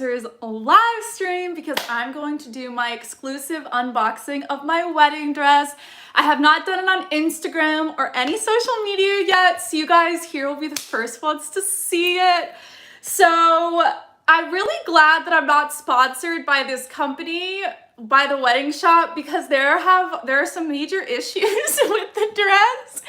live stream because I'm going to do my exclusive unboxing of my wedding dress. I have not done it on Instagram or any social media yet, so you guys here will be the first ones to see it. So I'm really glad that I'm not sponsored by this company, by the wedding shop, because there are some major issues with the dress.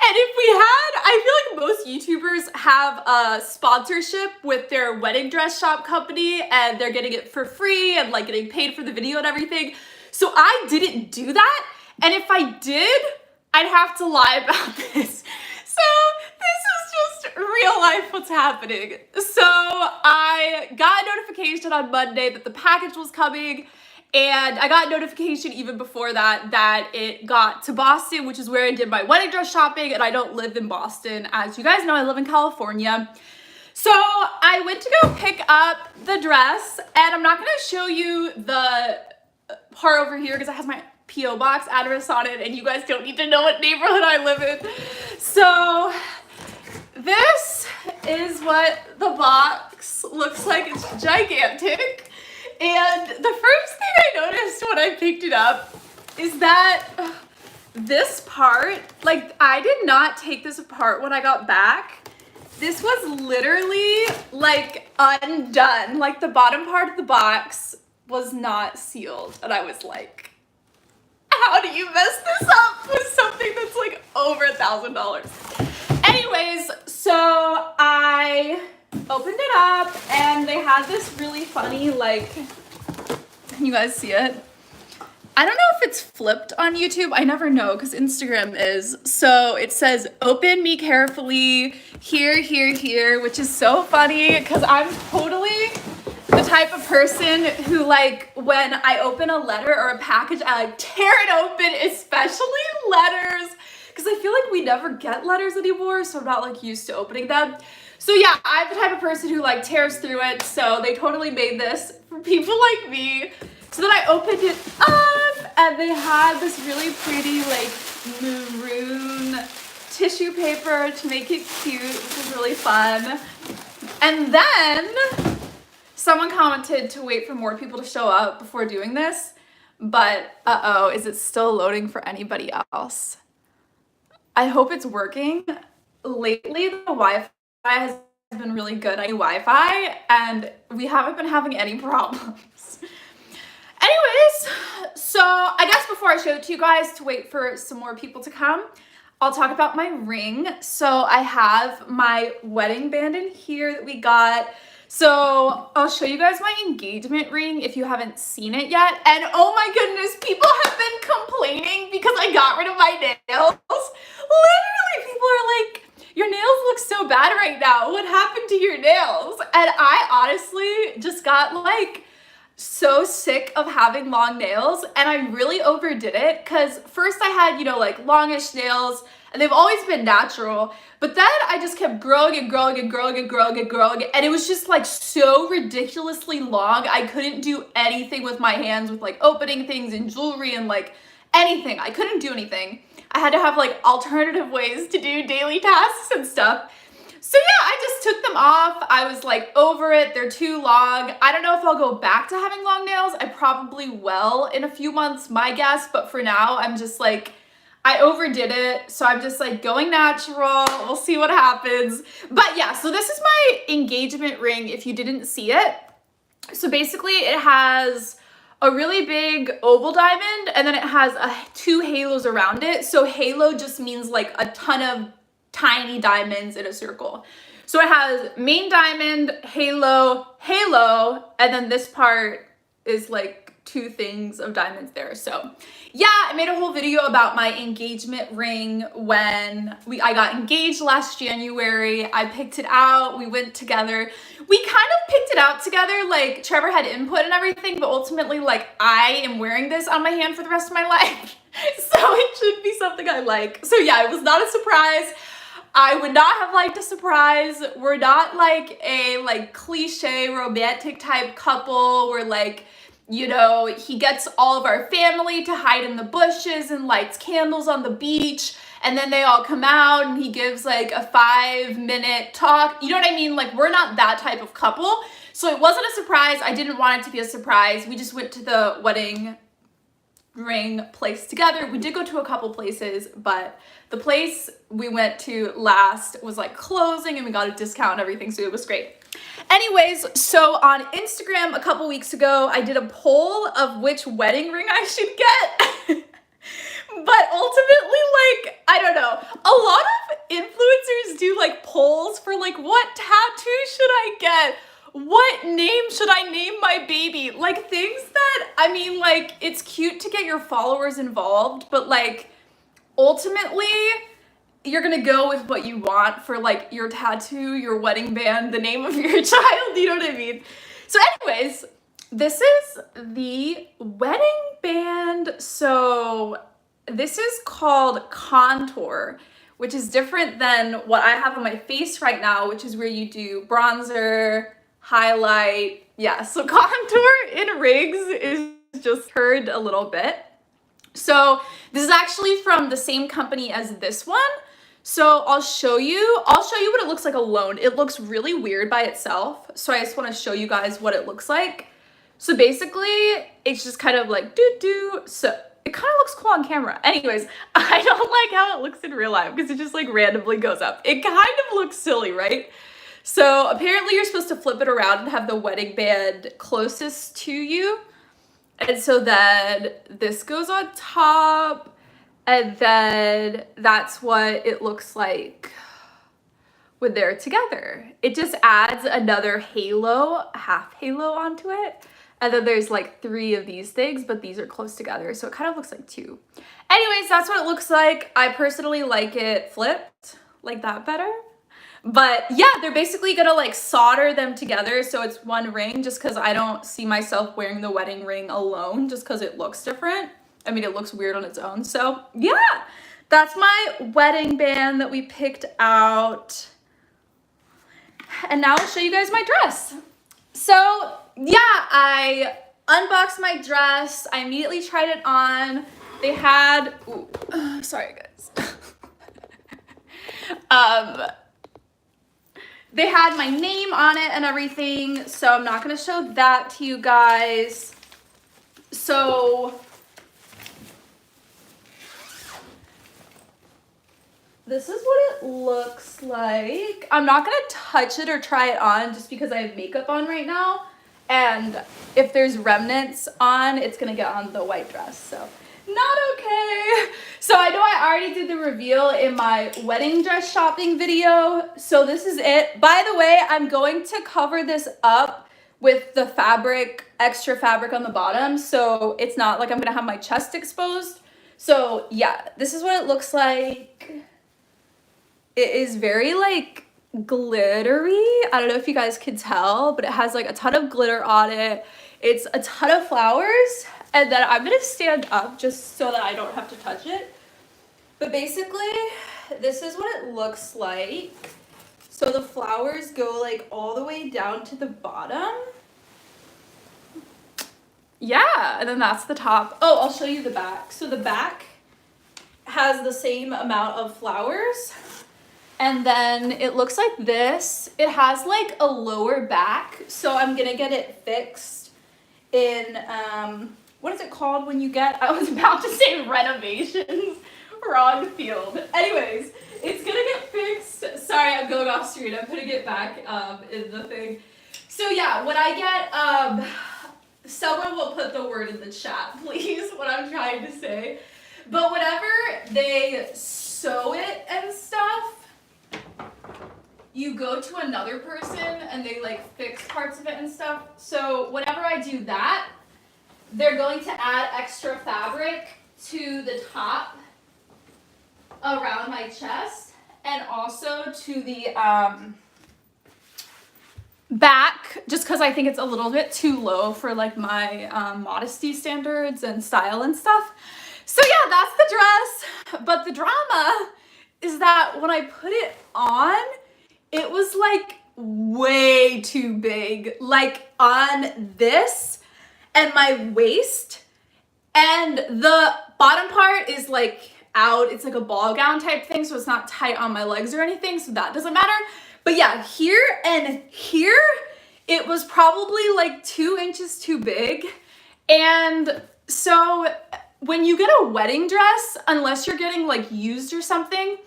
And if we had, I feel like most YouTubers have a sponsorship with their wedding dress shop company and they're getting it for free and like getting paid for the video and everything. So I didn't do that. And if I did, I'd have to lie about this. So this is just real life what's happening. So I got a notification on Monday that the package was coming, and I got a notification even before that it got to Boston, which is where I did my wedding dress shopping, and I don't live in Boston. As you guys know, I live in California. So I went to go pick up the dress, and I'm not gonna show you the part over here because it has my P.O. box address on it, and you guys don't need to know what neighborhood I live in. So this is what the box looks like. It's gigantic. And the first thing I noticed when I picked it up is that this part, like, I did not take this apart when I got back. This was literally like undone. Like the bottom part of the box was not sealed. And I was like, how do you mess this up with something that's like over $1,000? Anyways, so I opened it up and they had this really funny, like, can you guys see it? I don't know if it's flipped on YouTube. I never know because Instagram is. So it says, open me carefully, here, here, here, which is so funny because I'm totally the type of person who, like, when I open a letter or a package, I like tear it open, especially letters, because I feel like we never get letters anymore, so I'm not like used to opening them. So yeah, I'm the type of person who like tears through it, so they totally made this for people like me. So then I opened it up and they had this really pretty like maroon tissue paper to make it cute, which was really fun. And then someone commented to wait for more people to show up before doing this, but uh-oh, is it still loading for anybody else? I hope it's working. Lately, the Wi-Fi has been really good on Wi-Fi, and we haven't been having any problems. Anyways, so I guess before I show it to you guys, to wait for some more people to come, I'll talk about my ring. So I have my wedding band in here that we got. So I'll show you guys my engagement ring if you haven't seen it yet. And oh my goodness, people have been complaining because I got rid of my nails. Literally, people are like, your nails look so bad right now. What happened to your nails? And I honestly just got like so sick of having long nails, and I really overdid it because first I had, you know, like longish nails and they've always been natural, but then I just kept growing and growing and growing and growing and growing, and it was just like so ridiculously long. I couldn't do anything with my hands with like opening things and jewelry and like anything. I couldn't do anything. I had to have like alternative ways to do daily tasks and stuff. So yeah, I just took them off. I was like over it. They're too long. I don't know if I'll go back to having long nails. I probably will in a few months, my guess. But for now, I'm just like, I overdid it. So I'm just like going natural. We'll see what happens. But yeah, so this is my engagement ring if you didn't see it. So basically it has a really big oval diamond and then it has two halos around it. So halo just means like a ton of tiny diamonds in a circle. So it has main diamond, halo, halo, and then this part is like two things of diamonds there. So yeah, I made a whole video about my engagement ring when I got engaged last January. I picked it out, we went together. We kind of picked it out together, like Trevor had input and everything, but ultimately like I am wearing this on my hand for the rest of my life. So it should be something I like. So yeah, it was not a surprise. I would not have liked a surprise. We're not like a like cliche romantic type couple where like, you know, he gets all of our family to hide in the bushes and lights candles on the beach, and then they all come out and he gives like a 5-minute talk. You know what I mean? Like, we're not that type of couple. So it wasn't a surprise. I didn't want it to be a surprise. We just went to the wedding ring place together. We did go to a couple places, but the place we went to last was like closing and we got a discount and everything, so it was great. Anyways, so on Instagram a couple weeks ago, I did a poll of which wedding ring I should get. But ultimately, like, I don't know, a lot of influencers do like polls for like, what tattoo should I get? What name should I name my baby? Like things that, I mean, like, it's cute to get your followers involved, but like, ultimately, you're gonna go with what you want for like your tattoo, your wedding band, the name of your child, you know what I mean? So anyways, this is the wedding band. So this is called Contour, which is different than what I have on my face right now, which is where you do bronzer, highlight. Yeah, so Contour in rigs is just heard a little bit. So this is actually from the same company as this one. So I'll show you what it looks like alone. It looks really weird by itself. So I just want to show you guys what it looks like. So basically it's just kind of like doo-doo. So it kind of looks cool on camera. Anyways, I don't like how it looks in real life because it just like randomly goes up. It kind of looks silly, right? So apparently you're supposed to flip it around and have the wedding band closest to you. And so then this goes on top, and then that's what it looks like when they're together. It just adds another halo, half halo onto it. And then there's like 3 of these things, but these are close together. So it kind of looks like 2. Anyways, that's what it looks like. I personally like it flipped like that better. But yeah, they're basically gonna like solder them together so it's one ring, just because I don't see myself wearing the wedding ring alone just because it looks different. I mean, it looks weird on its own. So yeah, that's my wedding band that we picked out. And now I'll show you guys my dress. So yeah, I unboxed my dress. I immediately tried it on. They had, sorry guys. They had my name on it and everything, so I'm not gonna show that to you guys. So this is what it looks like. I'm not gonna touch it or try it on just because I have makeup on right now. And if there's remnants on, it's gonna get on the white dress, so not okay. So I know I already did the reveal in my wedding dress shopping video. So this is it. By the way, I'm going to cover this up with the fabric, extra fabric on the bottom. So it's not like I'm gonna have my chest exposed. So yeah, this is what it looks like. It is very like glittery. I don't know if you guys can tell, but it has like a ton of glitter on it. It's a ton of flowers. And then I'm gonna stand up just so that I don't have to touch it. But basically, this is what it looks like. So the flowers go like all the way down to the bottom. Yeah, and then that's the top. Oh, I'll show you the back. So the back has the same amount of flowers. And then it looks like this. It has like a lower back. So I'm gonna get it fixed in, what is it called when you get, I was about to say renovations, wrong field. Anyways, it's gonna get fixed. Sorry, I'm going off screen. I'm putting it back in the thing. So yeah, when I get, someone will put the word in the chat, please, what I'm trying to say. But whenever they sew it and stuff, you go to another person and they like fix parts of it and stuff. So whenever I do that, they're going to add extra fabric to the top around my chest and also to the back, just because I think it's a little bit too low for like my modesty standards and style and stuff. So yeah, that's the dress. But the drama is that when I put it on, it was like way too big, like on this and my waist, and the bottom part is like out. It's like a ball gown type thing, so it's not tight on my legs or anything, so that doesn't matter. But yeah, here and here, it was probably like 2 inches too big. And so when you get a wedding dress, unless you're getting like used or something,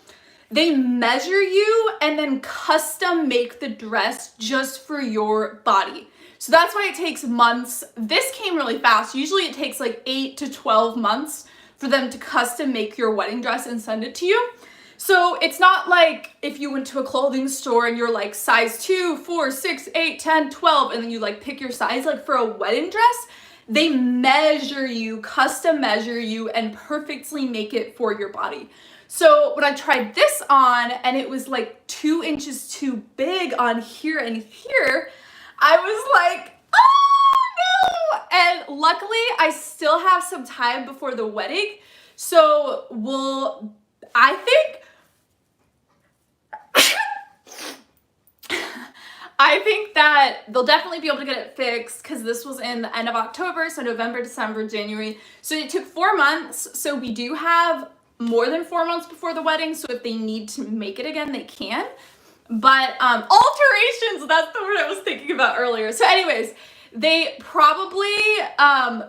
they measure you and then custom make the dress just for your body. So that's why it takes months. This came really fast. Usually it takes like 8 to 12 months for them to custom make your wedding dress and send it to you. So it's not like if you went to a clothing store and you're like size 2, 4, 6, 8, 10, 12, and then you like pick your size. Like for a wedding dress, they measure you, custom measure you, and perfectly make it for your body. So when I tried this on and it was like 2 inches too big on here and here, I was like, oh no! And luckily I still have some time before the wedding. So I think that they'll definitely be able to get it fixed because this was in the end of October, so November, December, January. So it took 4 months. So we do have more than 4 months before the wedding. So if they need to make it again, they can. But alterations, that's the word I was thinking about earlier. So anyways, they probably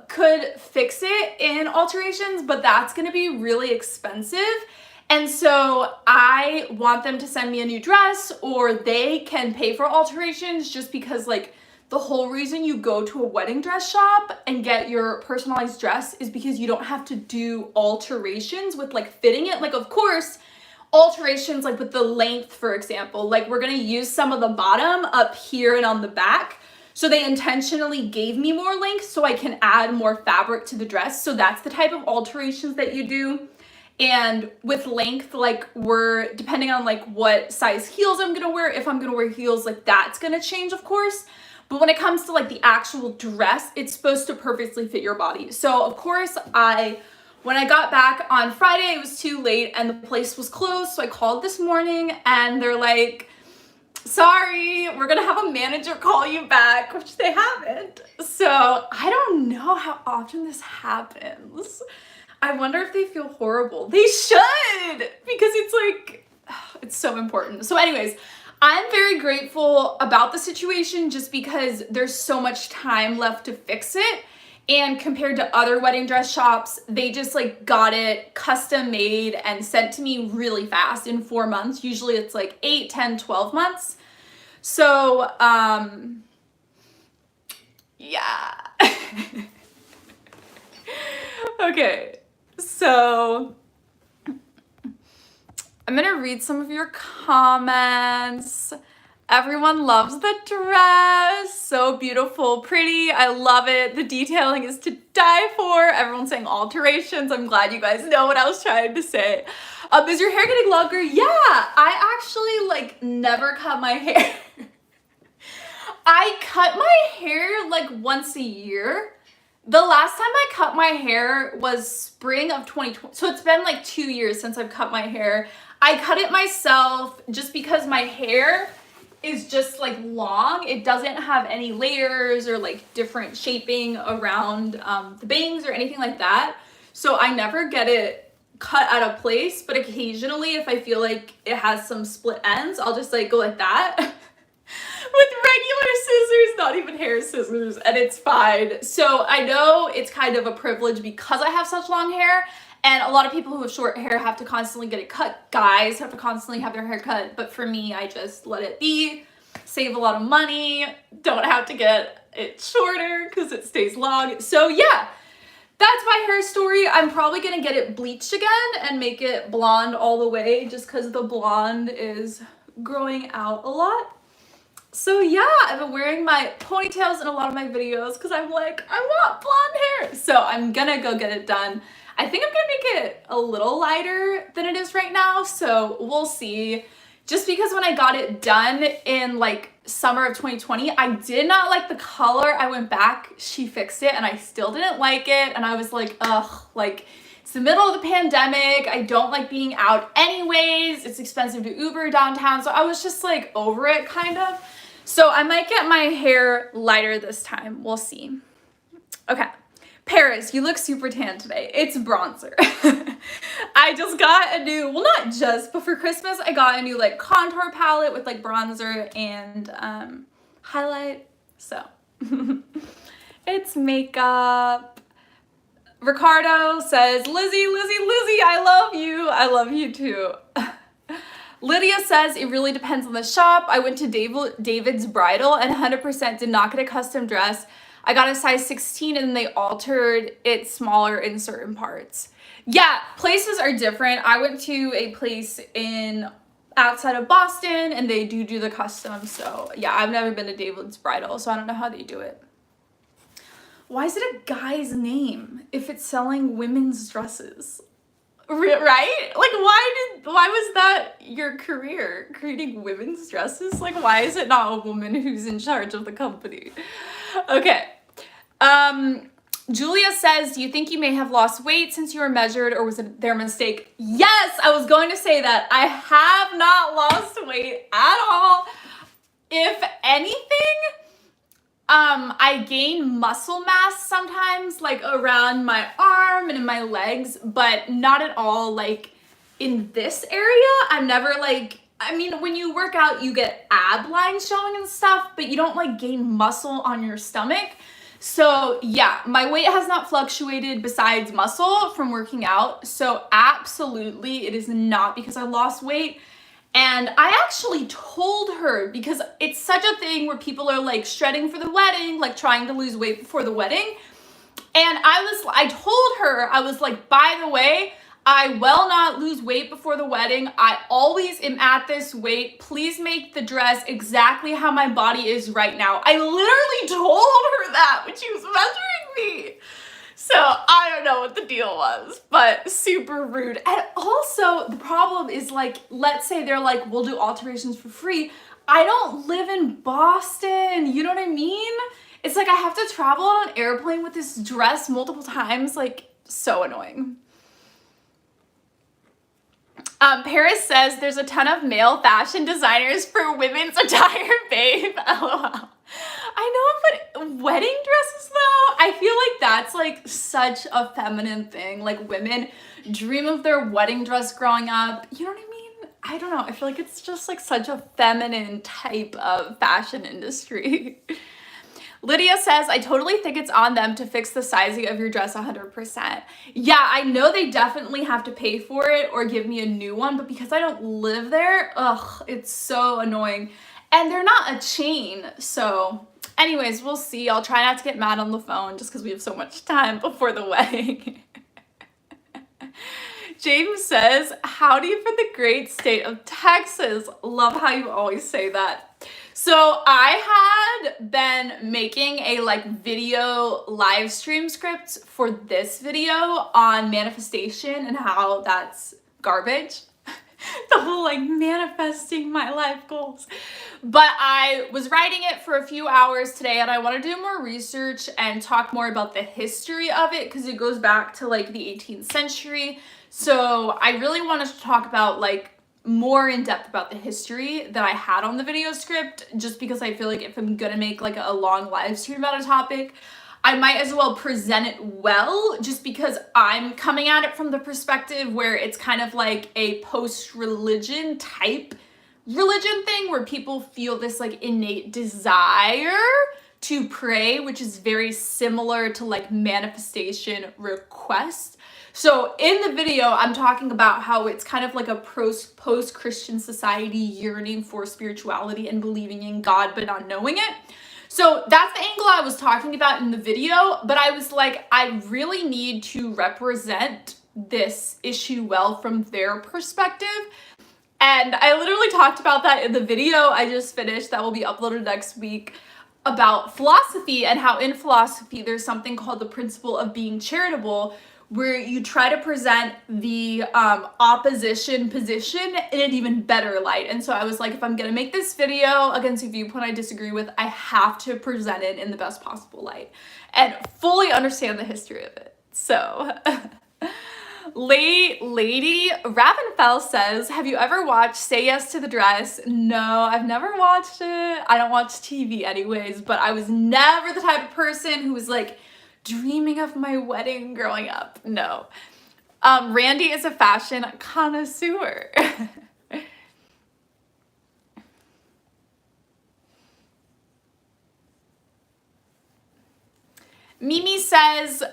could fix it in alterations, but that's going to be really expensive. And so I want them to send me a new dress, or they can pay for alterations, just because like the whole reason you go to a wedding dress shop and get your personalized dress is because you don't have to do alterations with like fitting it. Like, of course, alterations like with the length, for example, like we're going to use some of the bottom up here and on the back. So they intentionally gave me more length so I can add more fabric to the dress. So that's the type of alterations that you do. And with length, like we're depending on like what size heels I'm gonna wear. If I'm gonna wear heels, like that's gonna change, of course. But when it comes to like the actual dress, it's supposed to perfectly fit your body. So of course when I got back on Friday, it was too late and the place was closed. So I called this morning and they're like, sorry, we're gonna have a manager call you back, which they haven't. So I don't know how often this happens. I wonder if they feel horrible. They should, because it's like, it's so important. So anyways, I'm very grateful about the situation just because there's so much time left to fix it. And compared to other wedding dress shops, they just like got it custom made and sent to me really fast in 4 months. Usually it's like 8, 10, 12 months. So, yeah. Okay. So I'm gonna read some of your comments. Everyone loves the dress. So beautiful, pretty. I love it. The detailing is to die for. Everyone's saying alterations. I'm glad you guys know what I was trying to say. Is your hair getting longer? Yeah, I actually like never cut my hair. I cut my hair like once a year. The last time I cut my hair was spring of 2020. So it's been like 2 years since I've cut my hair. I cut it myself just because my hair is just like long. It doesn't have any layers or like different shaping around the bangs or anything like that. So I never get it cut out of place, but occasionally if I feel like it has some split ends, I'll just like go like that. With regular scissors, not even hair scissors, and it's fine. So I know it's kind of a privilege because I have such long hair, and a lot of people who have short hair have to constantly get it cut. Guys have to constantly have their hair cut, but for me, I just let it be, save a lot of money, don't have to get it shorter because it stays long. So yeah, that's my hair story. I'm probably gonna get it bleached again and make it blonde all the way just because the blonde is growing out a lot. So yeah, I've been wearing my ponytails in a lot of my videos because I'm like, I want blonde hair. So I'm gonna go get it done. I think I'm gonna make it a little lighter than it is right now. So we'll see. Just because when I got it done in like summer of 2020, I did not like the color. I went back, she fixed it, and I still didn't like it. And I was like, ugh, like it's the middle of the pandemic. I don't like being out anyways. It's expensive to Uber downtown. So I was just like over it kind of. So I might get my hair lighter this time. We'll see. Okay. Paris, you look super tan today. It's bronzer. I just got a new, well, not just, but for Christmas, I got a new like contour palette with like bronzer and highlight. So it's makeup. Ricardo says, Lizzie, I love you. I love you too. Lydia says, it really depends on the shop. I went to David's Bridal and 100% did not get a custom dress. I got a size 16 and they altered it smaller in certain parts. Yeah, places are different. I went to a place outside of Boston and they do the custom. So yeah, I've never been to David's Bridal, so I don't know how they do it. Why is it a guy's name if it's selling women's dresses? Right? Like, why was that your career, creating women's dresses? Like, why is it not a woman who's in charge of the company? Okay. Julia says, do you think you may have lost weight since you were measured, or was it their mistake? Yes, I was going to say that. I have not lost weight at all. If anything, I gain muscle mass sometimes, like around my arm and in my legs, but not at all like in this area. I'm never like, I mean, when you work out, you get ab lines showing and stuff, but you don't like gain muscle on your stomach. So yeah, my weight has not fluctuated besides muscle from working out. So absolutely, it is not because I lost weight. And I actually told her, because it's such a thing where people are like shredding for the wedding, like trying to lose weight before the wedding. And I told her, I was like, by the way, I will not lose weight before the wedding. I always am at this weight. Please make the dress exactly how my body is right now. I literally told her that when she was measuring me. So I don't know what the deal was, but super rude. And also the problem is, like, let's say they're like, we'll do alterations for free. I don't live in Boston. You know what I mean? It's like I have to travel on an airplane with this dress multiple times. Like, so annoying. Paris says there's a ton of male fashion designers for women's attire, babe. LOL. I know, but wedding dresses though, I feel like that's like such a feminine thing. Like, women dream of their wedding dress growing up. You know what I mean? I don't know. I feel like it's just like such a feminine type of fashion industry. Lydia says, I totally think it's on them to fix the sizing of your dress 100%. Yeah, I know they definitely have to pay for it or give me a new one, but because I don't live there, ugh, it's so annoying. And they're not a chain, so anyways, we'll see. I'll try not to get mad on the phone just because we have so much time before the wedding. James says, howdy from the great state of Texas. Love how you always say that. So I had been making a like video live stream script for this video on manifestation and how that's garbage. The whole like manifesting my life goals. But I was writing it for a few hours today and I want to do more research and talk more about the history of it because it goes back to like the 18th century. So I really wanted to talk about like more in depth about the history that I had on the video script, just because I feel like if I'm gonna make like a long live stream about a topic, I might as well present it well, just because I'm coming at it from the perspective where it's kind of like a post-religion type religion thing where people feel this like innate desire to pray, which is very similar to like manifestation request. So in the video, I'm talking about how it's kind of like a post-Christian society yearning for spirituality and believing in God, but not knowing it. So that's the angle I was talking about in the video, but I was like, I really need to represent this issue well from their perspective. And I literally talked about that in the video I just finished that will be uploaded next week about philosophy and how in philosophy there's something called the principle of being charitable, where you try to present the opposition position in an even better light. And so I was like, if I'm gonna make this video against a viewpoint I disagree with, I have to present it in the best possible light and fully understand the history of it. So, Lady Ravenfell says, have you ever watched Say Yes to the Dress? No, I've never watched it. I don't watch TV anyways, but I was never the type of person who was like, dreaming of my wedding growing up. No. Randy is a fashion connoisseur. Mimi says,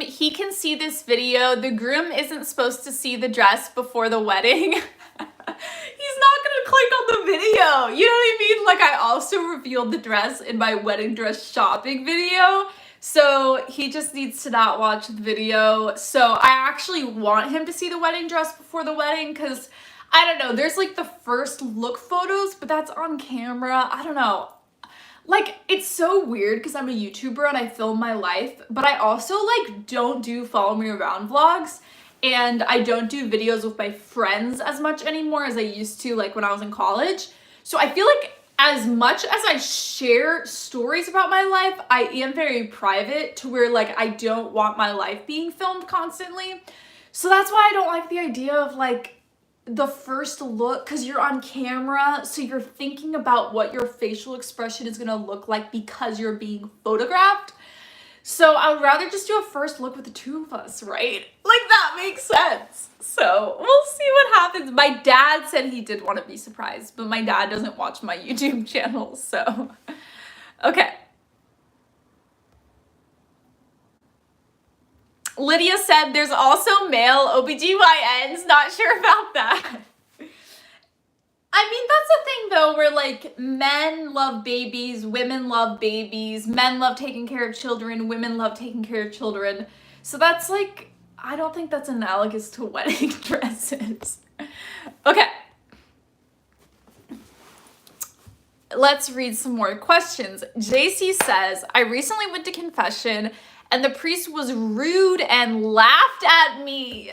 he can see this video. The groom isn't supposed to see the dress before the wedding. He's not gonna click on the video. You know what I mean? Like, I also revealed the dress in my wedding dress shopping video. So he just needs to not watch the video. So I actually want him to see the wedding dress before the wedding, because I don't know, there's like the first look photos, but that's on camera. I don't know. Like, it's so weird because I'm a YouTuber and I film my life, but I also like don't do follow me around vlogs, and I don't do videos with my friends as much anymore as I used to, like when I was in college. So I feel like as much as I share stories about my life, I am very private to where like I don't want my life being filmed constantly. So that's why I don't like the idea of like the first look, because you're on camera, so you're thinking about what your facial expression is gonna look like because you're being photographed. So I would rather just do a first look with the two of us, right? Like, that makes sense. So we'll see what happens. My dad said he did want to be surprised, but my dad doesn't watch my YouTube channel, so okay. Lydia said there's also male OBGYNs, not sure about that. I mean, that's the thing though, where like men love babies, women love babies, men love taking care of children, women love taking care of children. So that's like, I don't think that's analogous to wedding dresses. Okay. Let's read some more questions. JC says, I recently went to confession and the priest was rude and laughed at me.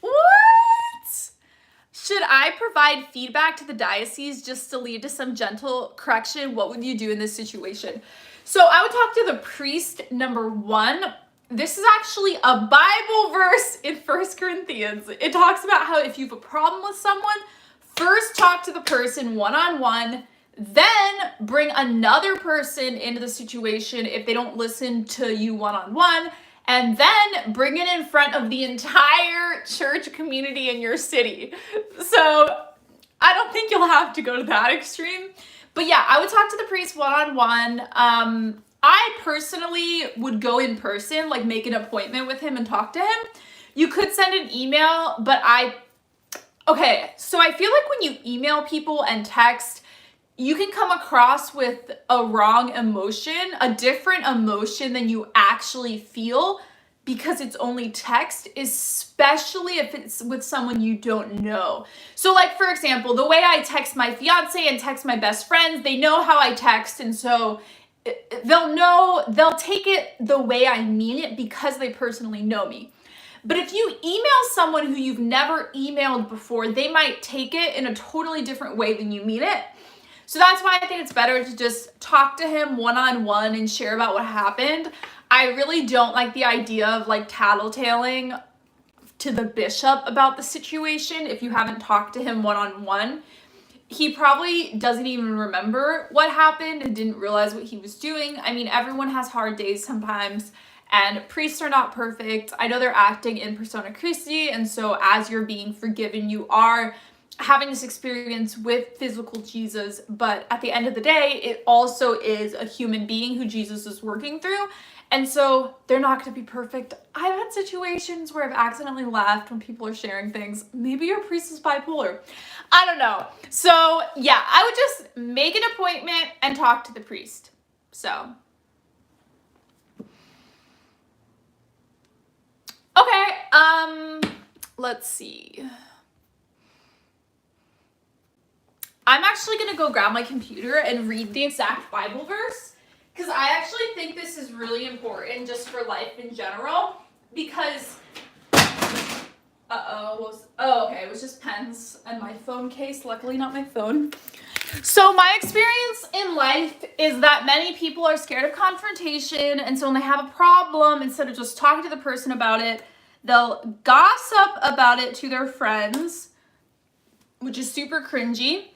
What? Should I provide feedback to the diocese just to lead to some gentle correction? What would you do in this situation? So I would talk to the priest, number one. This is actually a Bible verse in 1 Corinthians. It talks about how if you have a problem with someone, first talk to the person one-on-one, then bring another person into the situation if they don't listen to you one-on-one, and then bring it in front of the entire church community in your city. So I don't think you'll have to go to that extreme. But yeah, I would talk to the priest one-on-one. I personally would go in person, like make an appointment with him and talk to him. You could send an email, but okay, so I feel like when you email people and text, you can come across with a wrong emotion, a different emotion than you actually feel because it's only text, especially if it's with someone you don't know. So like, for example, the way I text my fiance and text my best friends, they know how I text, and so they'll take it the way I mean it because they personally know me. But if you email someone who you've never emailed before, they might take it in a totally different way than you mean it. So that's why I think it's better to just talk to him one-on-one and share about what happened. I really don't like the idea of like tattletaling to the bishop about the situation if you haven't talked to him one-on-one. He probably doesn't even remember what happened and didn't realize what he was doing. I mean, everyone has hard days sometimes, and priests are not perfect. I know they're acting in persona Christi, and so as you're being forgiven, you are having this experience with physical Jesus, but at the end of the day, it also is a human being who Jesus is working through, and so they're not going to be perfect. I've had situations where I've accidentally laughed when people are sharing things. Maybe your priest is bipolar. I don't know. So yeah, I would just make an appointment and talk to the priest. So okay, let's see. I'm actually going to go grab my computer and read the exact Bible verse, because I actually think this is really important just for life in general, because, okay, it was just pens and my phone case, luckily not my phone. So my experience in life is that many people are scared of confrontation, and so when they have a problem, instead of just talking to the person about it, they'll gossip about it to their friends, which is super cringy.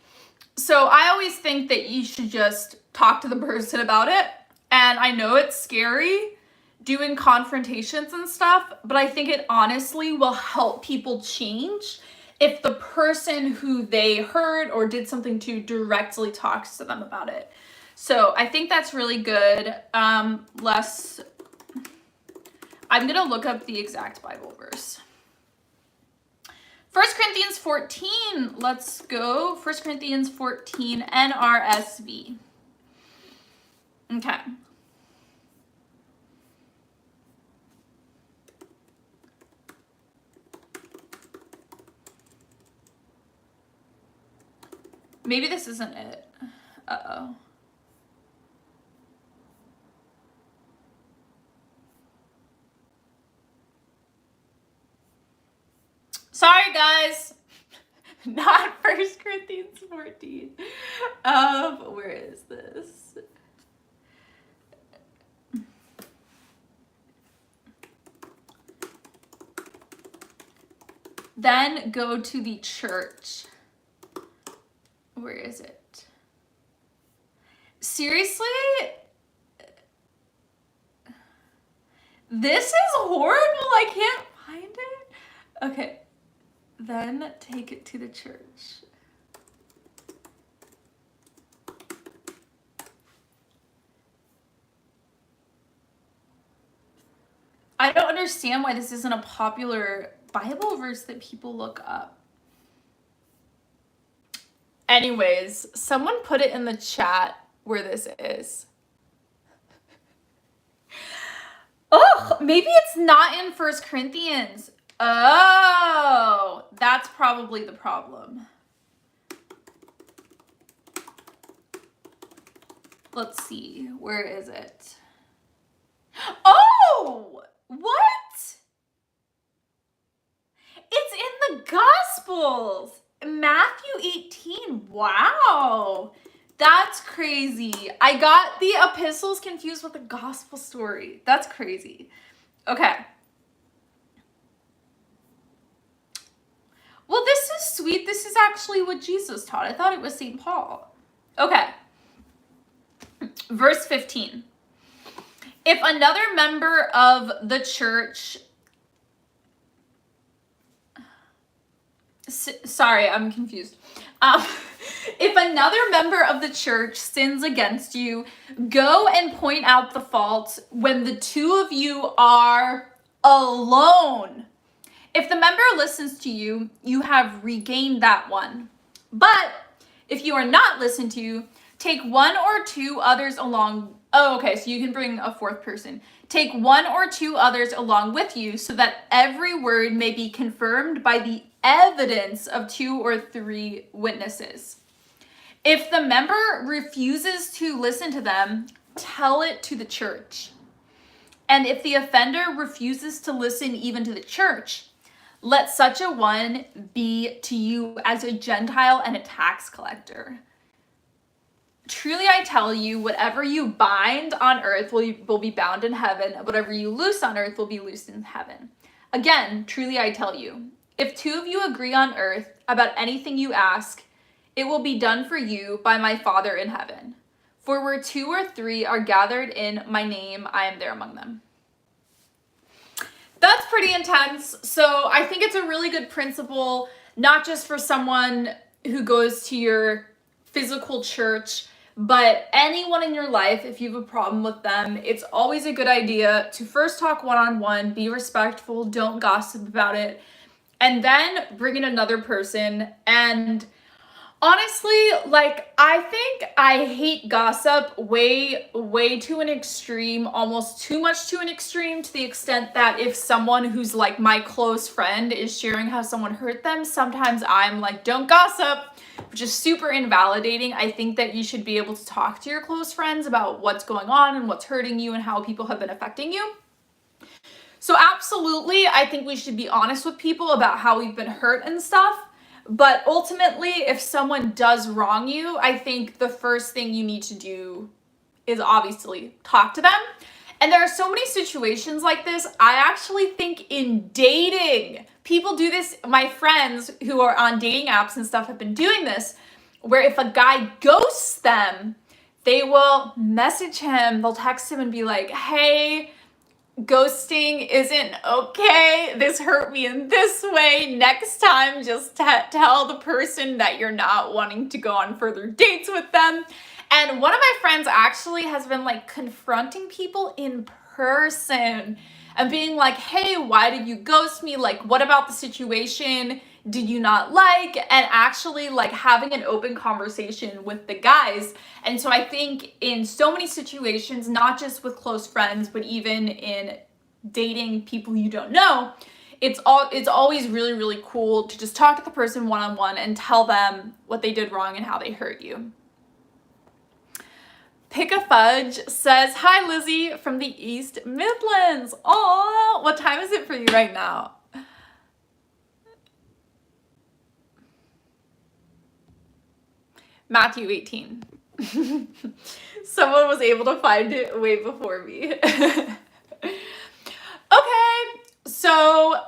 So I always think that you should just talk to the person about it. And I know it's scary doing confrontations and stuff, but I think it honestly will help people change if the person who they heard or did something to directly talks to them about it. So I think that's really good. I'm going to look up the exact Bible verse. 1 Corinthians 14. Let's go. 1 Corinthians 14, NRSV. Okay. Maybe this isn't it. Uh-oh. Sorry, guys. Not 1 Corinthians 14. Where is this? Then go to the church. Where is it? Seriously? This is horrible. I can't find it. Okay. Then take it to the church. I don't understand why this isn't a popular Bible verse that people look up. Anyways, someone put it in the chat where this is. Oh, maybe it's not in 1 Corinthians. Oh, that's probably the problem. Let's see. Where is it? Oh, what? It's in the Gospels. Matthew 18. Wow. That's crazy. I got the epistles confused with the gospel story. That's crazy. Okay. Well, this is sweet. This is actually what Jesus taught. I thought it was St. Paul. Okay. Verse 15. If another member of the church... Sorry, I'm confused. If another member of the church sins against you, go and point out the fault when the two of you are alone. If the member listens to you, you have regained that one. But if you are not listened to, take one or two others along. Oh, okay, so you can bring a fourth person. Take one or two others along with you so that every word may be confirmed by the evidence of 2 or 3 witnesses. If the member refuses to listen to them, tell it to the church. And if the offender refuses to listen even to the church, let such a one be to you as a Gentile and a tax collector. Truly I tell you, whatever you bind on earth will be bound in heaven, and whatever you loose on earth will be loosed in heaven. Again, truly I tell you, if 2 of you agree on earth about anything you ask, it will be done for you by my Father in heaven. For where 2 or 3 are gathered in my name, I am there among them. That's pretty intense. So I think it's a really good principle, not just for someone who goes to your physical church, but anyone in your life. If you have a problem with them, it's always a good idea to first talk one-on-one, be respectful, don't gossip about it, and then bring in another person. And honestly, like, I think I hate gossip way to an extreme, almost too much to an extreme, to the extent that if someone who's like my close friend is sharing how someone hurt them, sometimes I'm like, don't gossip, which is super invalidating. I think that you should be able to talk to your close friends about what's going on and what's hurting you and how people have been affecting you. So absolutely, I think we should be honest with people about how we've been hurt and stuff. But ultimately, if someone does wrong you, I think the first thing you need to do is obviously talk to them. And there are so many situations like this. I actually think in dating, people do this. My friends who are on dating apps and stuff have been doing this, where if a guy ghosts them, they will message him, they'll text him and be like, hey, ghosting isn't okay. This hurt me in this way. Next time, just tell the person that you're not wanting to go on further dates with them. And one of my friends actually has been like confronting people in person and being like, hey, why did you ghost me? Like, what about the situation did you not like? And actually like having an open conversation with the guys. And so I think in so many situations, not just with close friends, but even in dating people you don't know, it's always really, really cool to just talk to the person one-on-one and tell them what they did wrong and how they hurt you. Pick a Fudge says, hi Lizzie from the East Midlands. Aw, what time is it for you right now? Matthew 18. Someone was able to find it way before me. Okay, so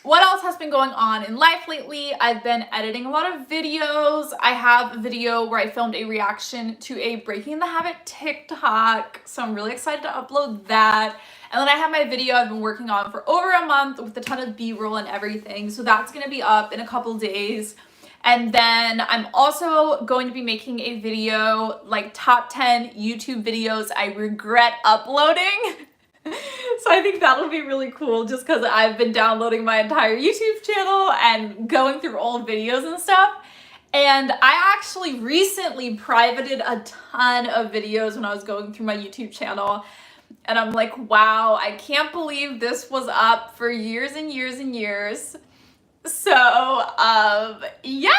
what else has been going on in life lately? I've been editing a lot of videos. I have a video where I filmed a reaction to a Breaking the Habit TikTok, so I'm really excited to upload that. And then I have my video I've been working on for over a month with a ton of B-roll and everything, so that's gonna be up in a couple days. And then I'm also going to be making a video, like top 10 YouTube videos I regret uploading. So I think that'll be really cool just because I've been downloading my entire YouTube channel and going through old videos and stuff. And I actually recently privated a ton of videos when I was going through my YouTube channel. And I'm like, wow, I can't believe this was up for years and years and years. So, yeah,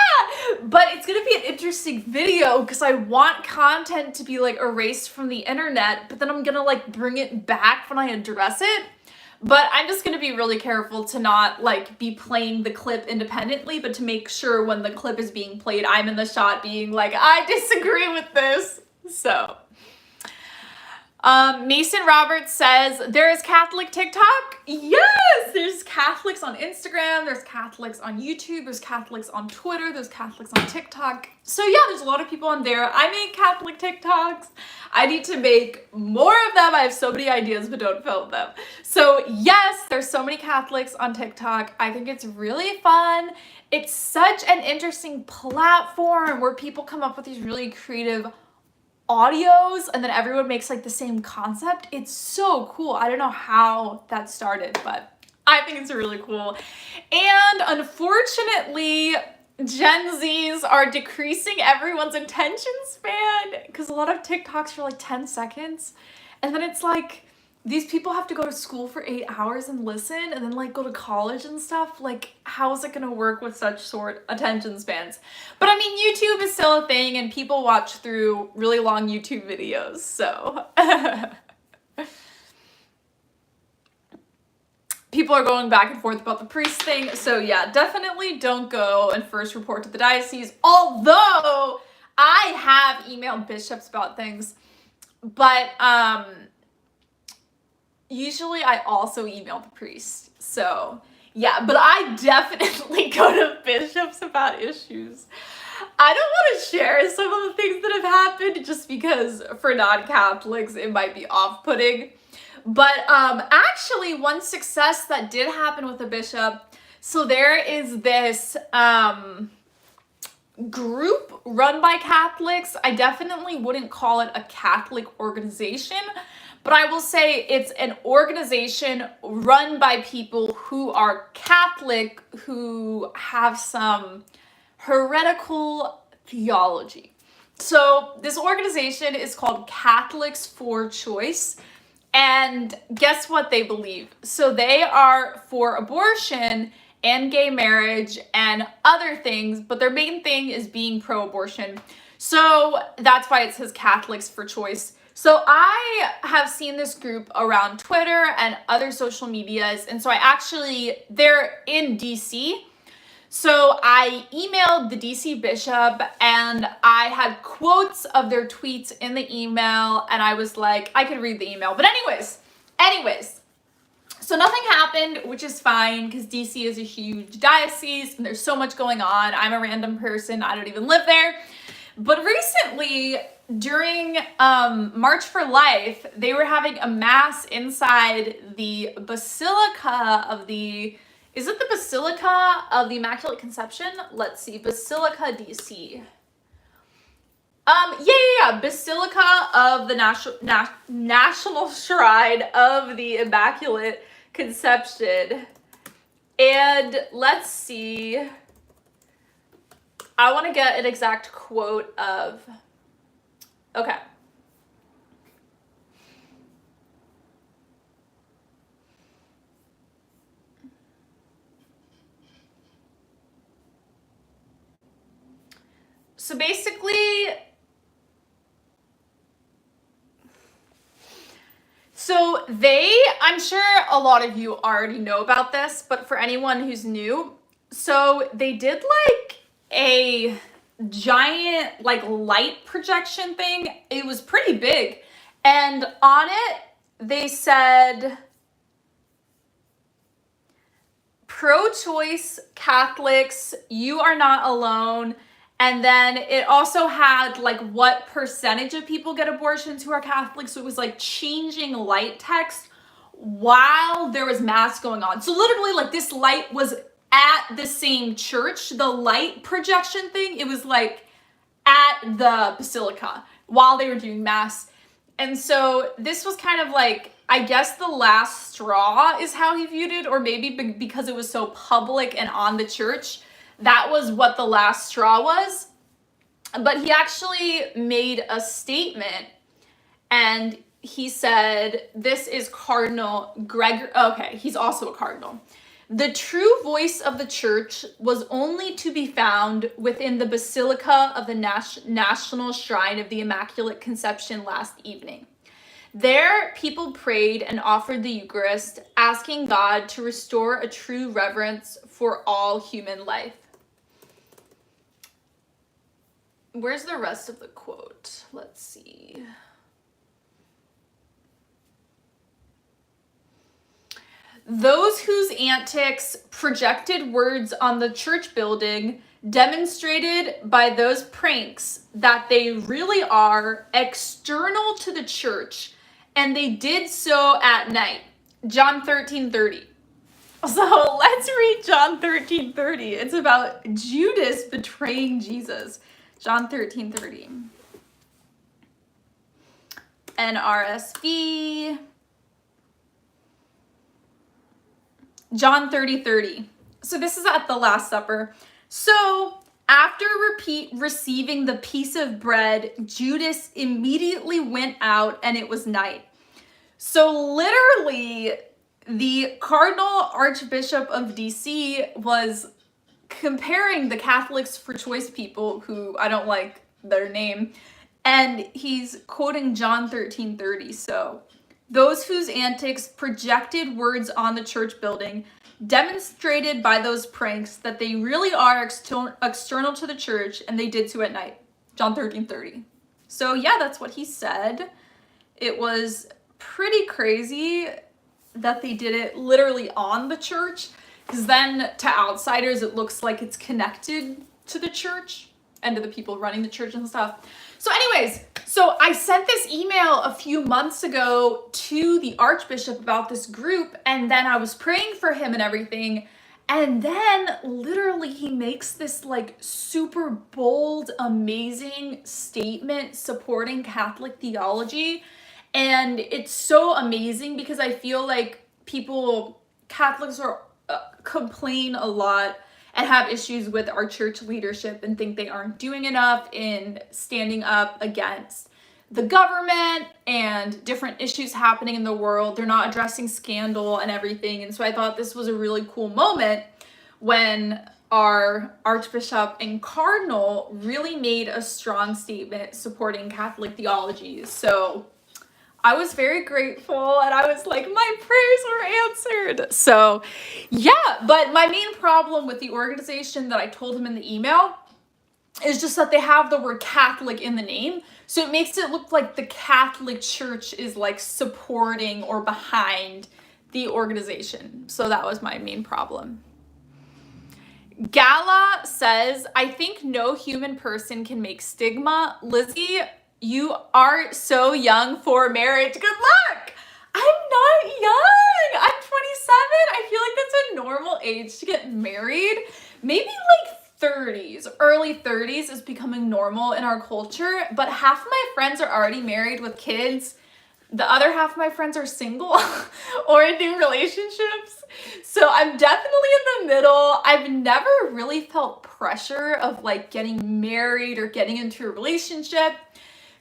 but it's gonna be an interesting video because I want content to be like erased from the internet, but then I'm gonna like bring it back when I address it. But I'm just gonna be really careful to not like be playing the clip independently, but to make sure when the clip is being played, I'm in the shot being like, I disagree with this. So. Mason Roberts says, there is Catholic TikTok? Yes! There's Catholics on Instagram, there's Catholics on YouTube, there's Catholics on Twitter, there's Catholics on TikTok. So yeah, there's a lot of people on there. I make Catholic TikToks. I need to make more of them. I have so many ideas, but don't film them. So yes, there's so many Catholics on TikTok. I think it's really fun. It's such an interesting platform where people come up with these really creative audios and then everyone makes like the same concept. It's so cool. I don't know how that started, but I think it's really cool. And unfortunately, Gen Zs are decreasing everyone's attention span because a lot of TikToks are like 10 seconds. And then it's like, these people have to go to school for 8 hours and listen and then like go to college and stuff. Like, how is it gonna work with such short attention spans? But I mean, YouTube is still a thing and people watch through really long YouTube videos, so. People are going back and forth about the priest thing. So yeah, definitely don't go and first report to the diocese. Although I have emailed bishops about things, but usually I also email the priest. So yeah, but I definitely go to bishops about issues. I don't want to share some of the things that have happened just because for non-Catholics it might be off-putting. But actually one success that did happen with a bishop, so there is this group run by Catholics. I definitely wouldn't call it a Catholic organization, but I will say it's an organization run by people who are Catholic, who have some heretical theology. So this organization is called Catholics for Choice. And guess what they believe? So they are for abortion and gay marriage and other things, but their main thing is being pro-abortion. So that's why it says Catholics for Choice. So I have seen this group around Twitter and other social medias. And so they're in DC. So I emailed the DC bishop and I had quotes of their tweets in the email and I was like, I could read the email. But anyways, so nothing happened, which is fine because DC is a huge diocese and there's so much going on. I'm a random person. I don't even live there. But recently, during March for Life, they were having a mass inside the Basilica of the, is it the Basilica of the Immaculate Conception? Let's see, Basilica DC. Basilica of the National Shrine of the Immaculate Conception. And let's see. I want to get an exact quote of. Okay. So basically, I'm sure a lot of you already know about this, but for anyone who's new, so they did like a giant like light projection thing. It was pretty big. And on it, they said, pro-choice Catholics, you are not alone. And then it also had like what percentage of people get abortions who are Catholic. So it was like changing light text while there was mass going on. So literally like this light was at the same church, the light projection thing, it was like at the basilica while they were doing mass. And so this was kind of like, I guess the last straw is how he viewed it, or maybe because it was so public and on the church, that was what the last straw was. But he actually made a statement and he said, this is Cardinal Gregory. Okay, he's also a cardinal. The true voice of the church was only to be found within the Basilica of the National Shrine of the Immaculate Conception last evening. There, people prayed and offered the Eucharist, asking God to restore a true reverence for all human life. Where's the rest of the quote? Let's see. Those whose antics projected words on the church building demonstrated by those pranks that they really are external to the church, and they did so at night. John 13:30. So let's read John 13:30. It's about Judas betraying Jesus. John 13:30. NRSV. John 30:30. So this is at the Last Supper. So after receiving the piece of bread, Judas immediately went out and it was night. So literally, the Cardinal Archbishop of DC was comparing the Catholics for Choice people, who I don't like their name, and he's quoting John 13:30. So those whose antics projected words on the church building demonstrated by those pranks that they really are external to the church, and they did so at night. John 13:30. So yeah, that's what he said. It was pretty crazy that they did it literally on the church, because then to outsiders it looks like it's connected to the church and to the people running the church and stuff. So anyways, so I sent this email a few months ago to the Archbishop about this group, and then I was praying for him and everything, and then literally he makes this like super bold, amazing statement supporting Catholic theology. And it's so amazing because I feel like Catholics complain a lot and have issues with our church leadership and think they aren't doing enough in standing up against the government and different issues happening in the world. They're not addressing scandal and everything. And so I thought this was a really cool moment when our Archbishop and Cardinal really made a strong statement supporting Catholic theology. So I was very grateful, and I was like, my prayers were answered. So yeah, but my main problem with the organization that I told him in the email is just that they have the word Catholic in the name. So it makes it look like the Catholic Church is like supporting or behind the organization. So that was my main problem. Gala says, I think no human person can make stigma. Lizzie, you are so young for marriage. Good luck. I'm not young. I'm 27. I feel like that's a normal age to get married. Maybe like 30s, early 30s is becoming normal in our culture, but half of my friends are already married with kids. The other half of my friends are single or in new relationships. So I'm definitely in the middle. I've never really felt pressure of like getting married or getting into a relationship,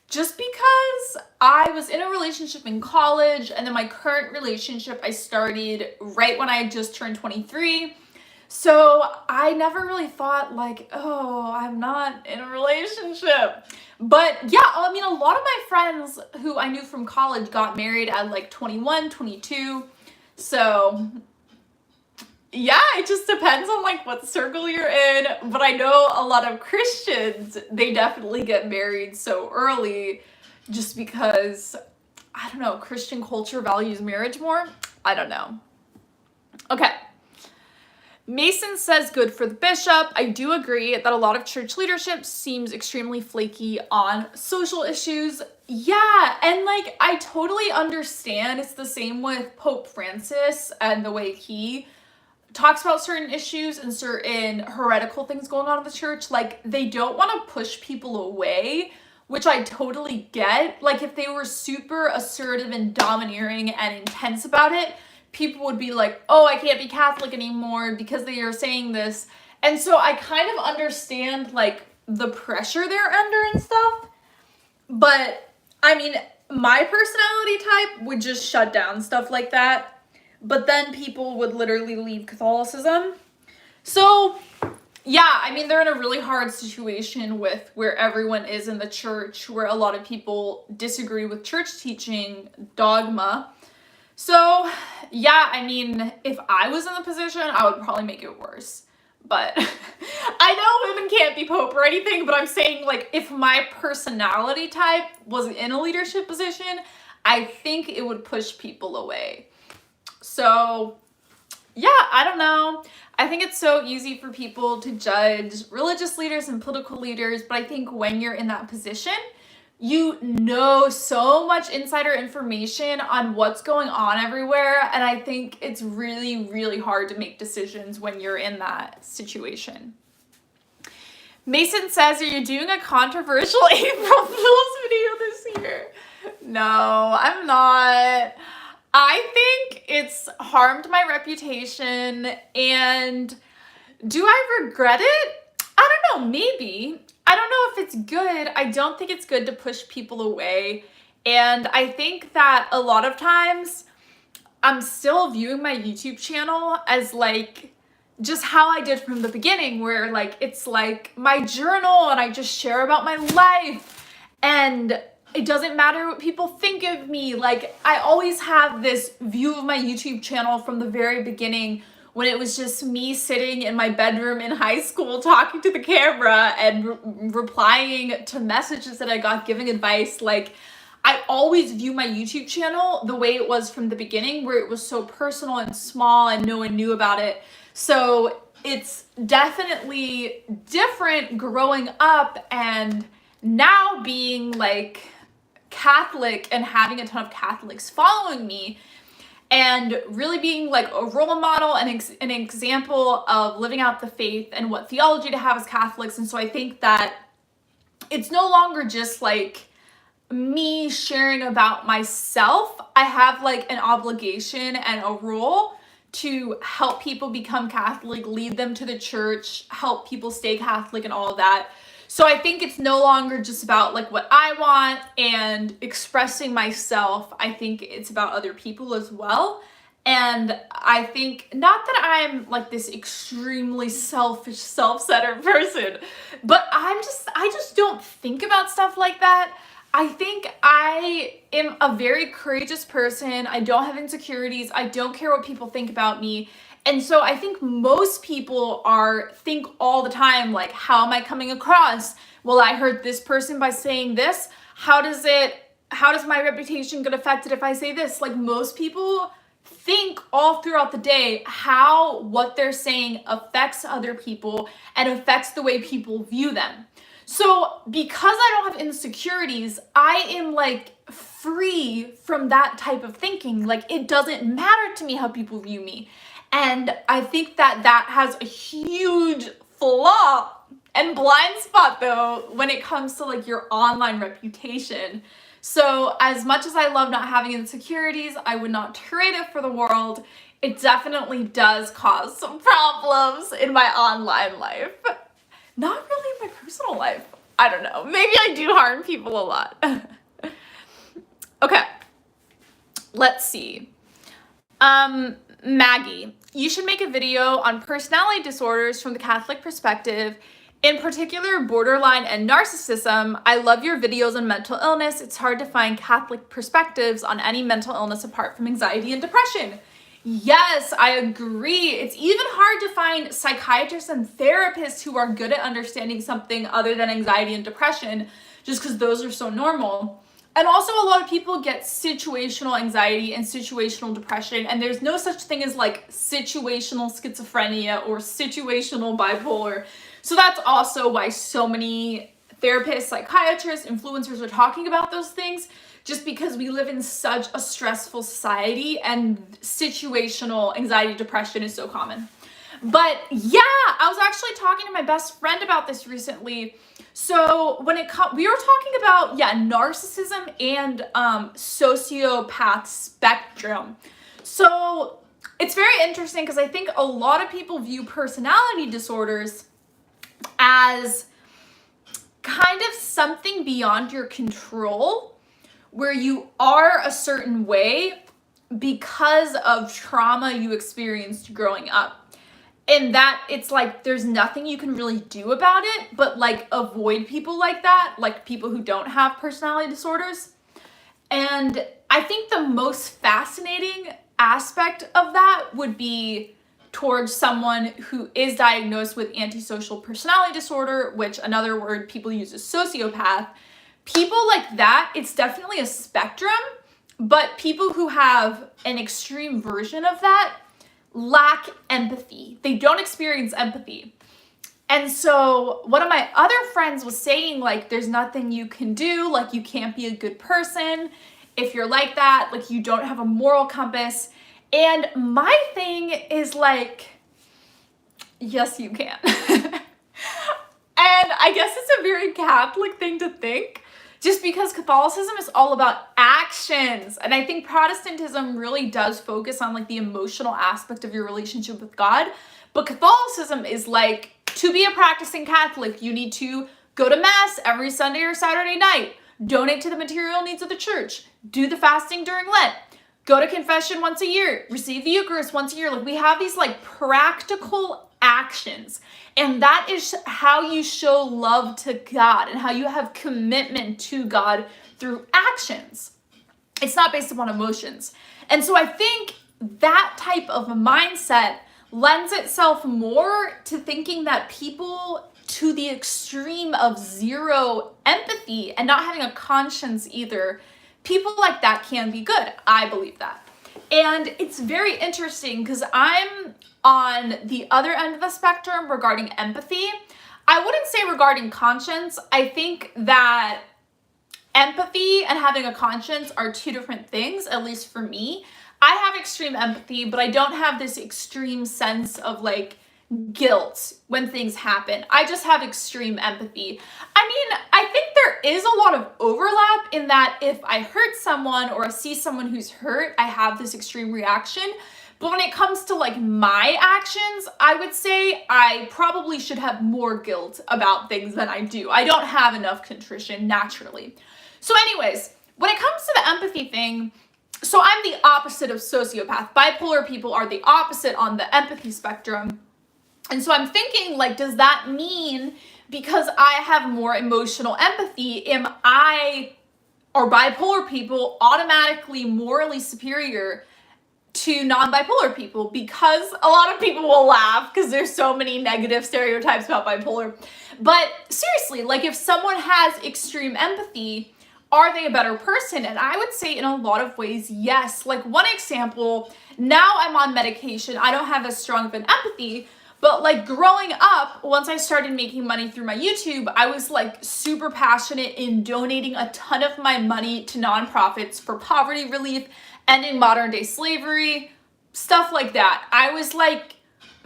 just because I was in a relationship in college, and then my current relationship I started right when I had just turned 23. So I never really thought like, oh, I'm not in a relationship. But yeah, I mean, a lot of my friends who I knew from college got married at like 21, 22. So yeah, it just depends on like what circle you're in. But I know a lot of Christians, they definitely get married so early just because, I don't know, Christian culture values marriage more. I don't know. Okay. Mason says good for the bishop. I do agree that a lot of church leadership seems extremely flaky on social issues. Yeah, and like I totally understand. It's the same with Pope Francis and the way he talks about certain issues and certain heretical things going on in the church. Like they don't want to push people away, which I totally get. Like if they were super assertive and domineering and intense about it, people would be like, oh, I can't be Catholic anymore because they are saying this. And so I kind of understand like the pressure they're under and stuff. But I mean, my personality type would just shut down stuff like that. But then people would literally leave Catholicism. So yeah, I mean, they're in a really hard situation with where everyone is in the church, where a lot of people disagree with church teaching, dogma. So yeah, I mean, if I was in the position, I would probably make it worse. But I know women can't be pope or anything, but I'm saying like if my personality type was in a leadership position, I think it would push people away. So yeah, I don't know. I think it's so easy for people to judge religious leaders and political leaders, but I think when you're in that position, you know so much insider information on what's going on everywhere, and I think it's really, really hard to make decisions when you're in that situation. Mason says, are you doing a controversial April Fool's video this year? No, I'm not. I think it's harmed my reputation, and do I regret it? I don't know, maybe. I don't know if it's good. I don't think it's good to push people away. And I think that a lot of times I'm still viewing my YouTube channel as like just how I did from the beginning, where like it's like my journal and I just share about my life, and it doesn't matter what people think of me. Like I always have this view of my YouTube channel from the very beginning, when it was just me sitting in my bedroom in high school talking to the camera and replying to messages that I got, giving advice. Like I always view my YouTube channel the way it was from the beginning, where it was so personal and small and no one knew about it. So it's definitely different growing up and now being like Catholic and having a ton of Catholics following me, and really being like a role model and an example of living out the faith and what theology to have as Catholics. And so I think that it's no longer just like me sharing about myself. I have like an obligation and a role to help people become Catholic, lead them to the church, help people stay Catholic and all of that. So I think it's no longer just about like what I want and expressing myself. I think it's about other people as well. And I think not that I'm like this extremely selfish, self-centered person, but I just don't think about stuff like that. I think I am a very courageous person. I don't have insecurities. I don't care what people think about me. And so I think most people think all the time, like, how am I coming across? Well, I hurt this person by saying this. How does my reputation get affected if I say this? Like, most people think all throughout the day how what they're saying affects other people and affects the way people view them. So because I don't have insecurities, I am like free from that type of thinking. Like, it doesn't matter to me how people view me. And I think that has a huge flaw and blind spot though when it comes to like your online reputation. So as much as I love not having insecurities, I would not trade it for the world. It definitely does cause some problems in my online life. Not really in my personal life. I don't know. Maybe I do harm people a lot. Okay. Let's see. Maggie, you should make a video on personality disorders from the Catholic perspective, in particular borderline and narcissism. I love your videos on mental illness. It's hard to find Catholic perspectives on any mental illness apart from anxiety and depression. Yes, I agree. It's even hard to find psychiatrists and therapists who are good at understanding something other than anxiety and depression, just because those are so normal. And also a lot of people get situational anxiety and situational depression, and there's no such thing as like situational schizophrenia or situational bipolar. So that's also why so many therapists, psychiatrists, influencers are talking about those things, just because we live in such a stressful society and situational anxiety, depression is so common. But yeah, I was actually talking to my best friend about this recently. So when we were talking about, narcissism and sociopath spectrum. So it's very interesting because I think a lot of people view personality disorders as kind of something beyond your control, where you are a certain way because of trauma you experienced growing up. And that it's like there's nothing you can really do about it, but like avoid people like that, like people who don't have personality disorders. And I think the most fascinating aspect of that would be towards someone who is diagnosed with antisocial personality disorder, which another word people use is sociopath. People like that, it's definitely a spectrum, but people who have an extreme version of that lack empathy. They don't experience empathy. And so one of my other friends was saying, like, there's nothing you can do, like you can't be a good person if you're like that, like you don't have a moral compass. And my thing is like, yes, you can. And I guess it's a very Catholic thing to think, just because Catholicism is all about actions. And I think Protestantism really does focus on like the emotional aspect of your relationship with God. But Catholicism is like, to be a practicing Catholic, you need to go to Mass every Sunday or Saturday night, donate to the material needs of the church, do the fasting during Lent, go to confession once a year, receive the Eucharist once a year. Like we have these like practical actions. And that is how you show love to God and how you have commitment to God through actions. It's not based upon emotions. And so I think that type of mindset lends itself more to thinking that people to the extreme of zero empathy and not having a conscience either, people like that can be good. I believe that. And it's very interesting because I'm on the other end of the spectrum regarding empathy. I wouldn't say regarding conscience. I think that empathy and having a conscience are two different things, at least for me. I have extreme empathy, but I don't have this extreme sense of like guilt when things happen. I just have extreme empathy. I mean, I think there is a lot of overlap in that if I hurt someone or I see someone who's hurt, I have this extreme reaction. But when it comes to like my actions, I would say I probably should have more guilt about things than I do. I don't have enough contrition naturally. So anyways, when it comes to the empathy thing, so I'm the opposite of sociopath. Bipolar people are the opposite on the empathy spectrum. And so I'm thinking, like, does that mean because I have more emotional empathy, am I or bipolar people automatically morally superior to non-bipolar people? Because a lot of people will laugh because there's so many negative stereotypes about bipolar. But seriously, like if someone has extreme empathy, are they a better person? And I would say in a lot of ways, yes. Like one example, now I'm on medication. I don't have as strong of an empathy, but like growing up, once I started making money through my YouTube, I was like super passionate in donating a ton of my money to nonprofits for poverty relief, ending modern day slavery, stuff like that. I was like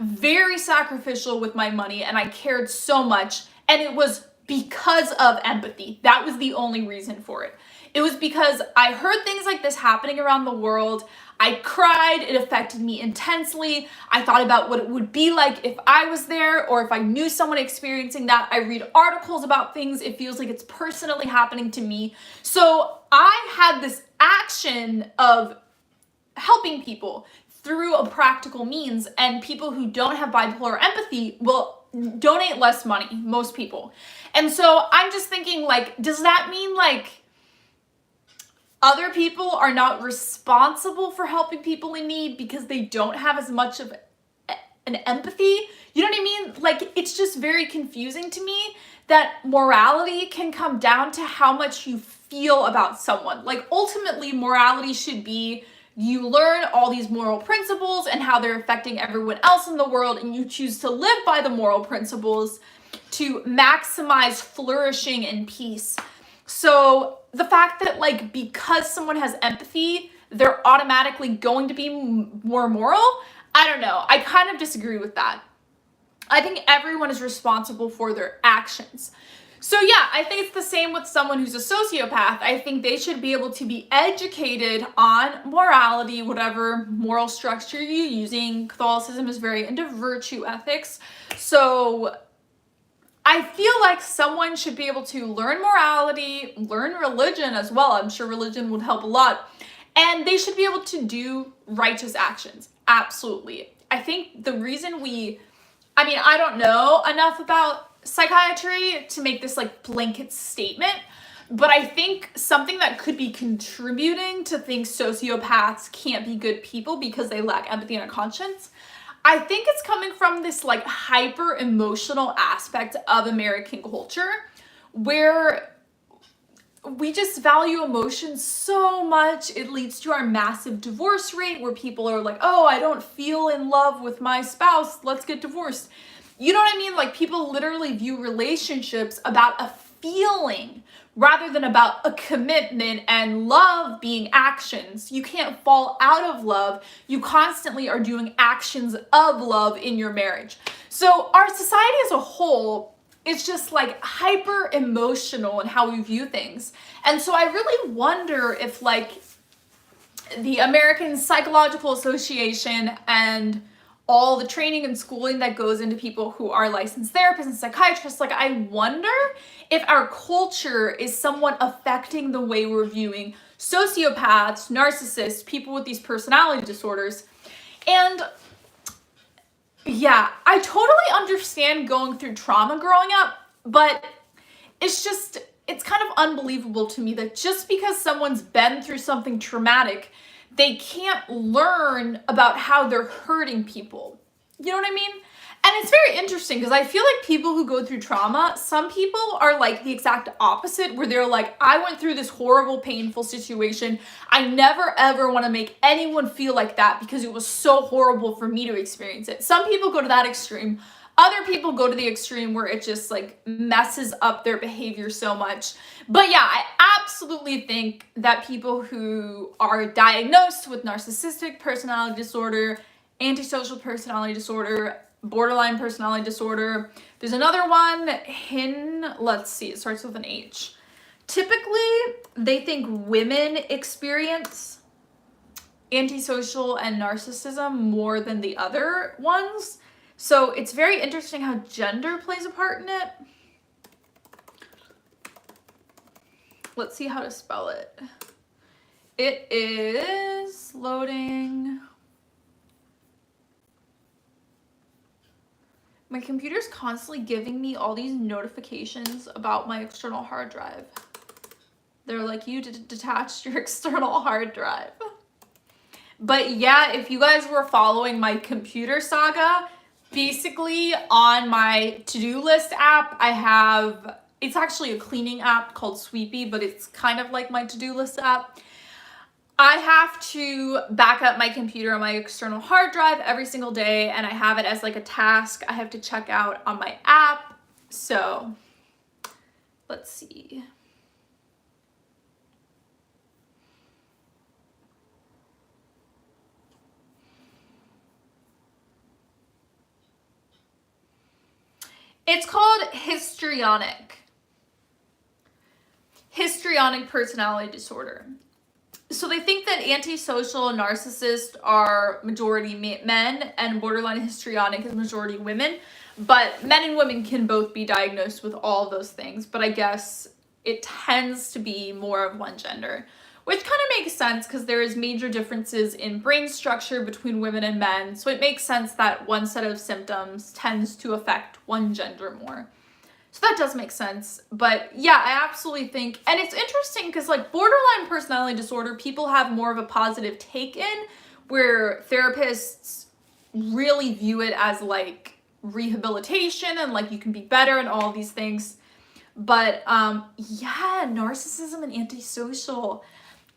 very sacrificial with my money and I cared so much, and it was because of empathy. That was the only reason for it. It was because I heard things like this happening around the world. I cried, it affected me intensely. I thought about what it would be like if I was there or if I knew someone experiencing that. I read articles about things, it feels like it's personally happening to me. So I had this action of helping people through a practical means, and people who don't have bipolar empathy will donate less money, most people. And so I'm just thinking, like, does that mean like other people are not responsible for helping people in need because they don't have as much of an empathy? You know what I mean? Like, it's just very confusing to me that morality can come down to how much you feel about someone. Like, ultimately, morality should be you learn all these moral principles and how they're affecting everyone else in the world, and you choose to live by the moral principles to maximize flourishing and peace. So the fact that, like, because someone has empathy, they're automatically going to be more moral, I don't know. I kind of disagree with that. I think everyone is responsible for their actions. So yeah, I think it's the same with someone who's a sociopath. I think they should be able to be educated on morality, whatever moral structure you're using. Catholicism is very into virtue ethics. So I feel like someone should be able to learn morality, learn religion as well. I'm sure religion would help a lot. And they should be able to do righteous actions. Absolutely. I think the reason I don't know enough about psychiatry to make this like blanket statement, but I think something that could be contributing to think sociopaths can't be good people because they lack empathy and a conscience, I think it's coming from this like hyper emotional aspect of American culture where we just value emotions so much. It leads to our massive divorce rate where people are like, oh, I don't feel in love with my spouse, let's get divorced. You know what I mean? Like, people literally view relationships about a feeling rather than about a commitment, and love being actions. You can't fall out of love. You constantly are doing actions of love in your marriage. So our society as a whole is just like hyper emotional in how we view things. And so I really wonder if like the American Psychological Association and all the training and schooling that goes into people who are licensed therapists and psychiatrists, like, I wonder if our culture is somewhat affecting the way we're viewing sociopaths, narcissists, people with these personality disorders. And yeah, I totally understand going through trauma growing up, but it's kind of unbelievable to me that just because someone's been through something traumatic, they can't learn about how they're hurting people. You know what I mean? And it's very interesting because I feel like people who go through trauma, some people are like the exact opposite, where they're like, I went through this horrible, painful situation. I never ever want to make anyone feel like that because it was so horrible for me to experience it. Some people go to that extreme. Other people go to the extreme where it just like messes up their behavior so much. But yeah, I absolutely think that people who are diagnosed with narcissistic personality disorder, antisocial personality disorder, borderline personality disorder, there's another one, let's see, it starts with an H. Typically, they think women experience antisocial and narcissism more than the other ones. So it's very interesting how gender plays a part in it. Let's see how to spell it. It is loading. My computer's constantly giving me all these notifications about my external hard drive. They're like, you detached your external hard drive. But yeah, if you guys were following my computer saga, basically on my to-do list app, it's actually a cleaning app called Sweepy, but it's kind of like my to-do list app. I have to back up my computer on my external hard drive every single day, and I have it as like a task I have to check out on my app. So let's see. It's called histrionic personality disorder. So they think that antisocial and narcissists are majority men and borderline histrionic is majority women, but men and women can both be diagnosed with all of those things, but I guess it tends to be more of one gender, which kind of makes sense because there is major differences in brain structure between women and men, so it makes sense that one set of symptoms tends to affect one gender more. So that does make sense. But yeah, I absolutely think, and it's interesting because like borderline personality disorder, people have more of a positive take in, where therapists really view it as like rehabilitation and like you can be better and all these things. But yeah, narcissism and antisocial.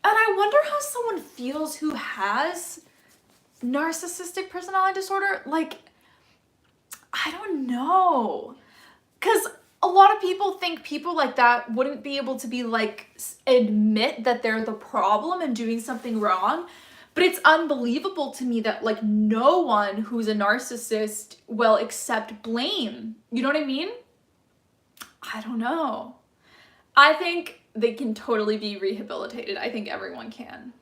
And I wonder how someone feels who has narcissistic personality disorder. Like, I don't know. Because a lot of people think people like that wouldn't be able to be like, admit that they're the problem and doing something wrong. But it's unbelievable to me that like no one who's a narcissist will accept blame. You know what I mean? I don't know. I think they can totally be rehabilitated. I think everyone can.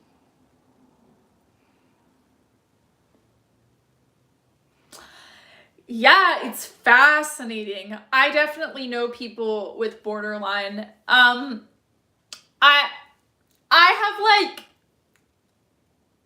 Yeah, it's fascinating. I definitely know people with borderline. I have like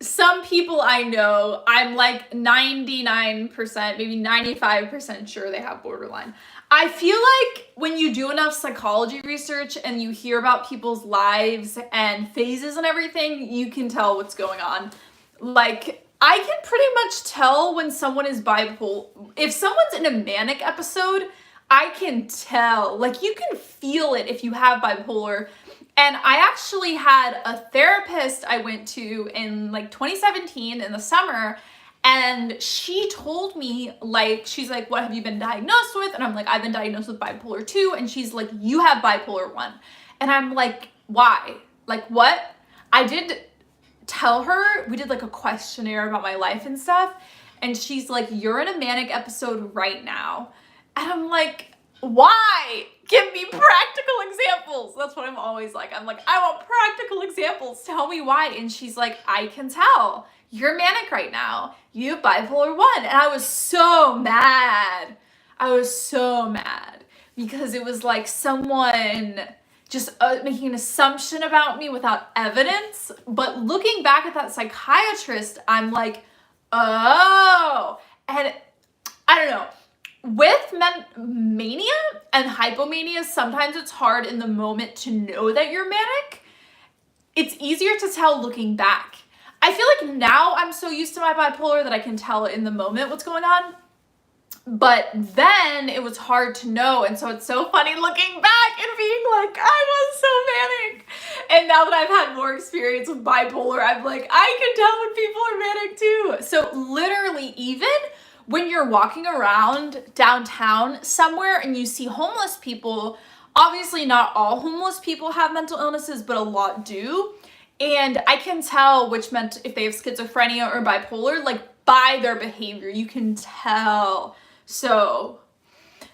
some people I know, I'm like 99%, maybe 95% sure they have borderline. I feel like when you do enough psychology research and you hear about people's lives and phases and everything, you can tell what's going on. Like, I can pretty much tell when someone is bipolar. If someone's in a manic episode, I can tell. Like, you can feel it if you have bipolar. And I actually had a therapist I went to in like 2017 in the summer, and she told me, like, she's like, what have you been diagnosed with? And I'm like, I've been diagnosed with bipolar 2. And she's like, you have bipolar 1. And I'm like, why? Like, what? I did tell her, we did like a questionnaire about my life and stuff, and she's like, you're in a manic episode right now. And I'm like, why? Give me practical examples. That's what I'm always like. I'm like, I want practical examples. Tell me why. And she's like, I can tell. You're manic right now. You have bipolar 1. And I was so mad. I was so mad because it was like someone just making an assumption about me without evidence. But looking back at that psychiatrist, I'm like, oh. And I don't know. With mania and hypomania, sometimes it's hard in the moment to know that you're manic. It's easier to tell looking back. I feel like now I'm so used to my bipolar that I can tell in the moment what's going on. But then it was hard to know. And so it's so funny looking back and being like, I was so manic. And now that I've had more experience with bipolar, I'm like, I can tell when people are manic too. So literally, even when you're walking around downtown somewhere and you see homeless people, obviously not all homeless people have mental illnesses, but a lot do. And I can tell if they have schizophrenia or bipolar, like by their behavior, you can tell. So,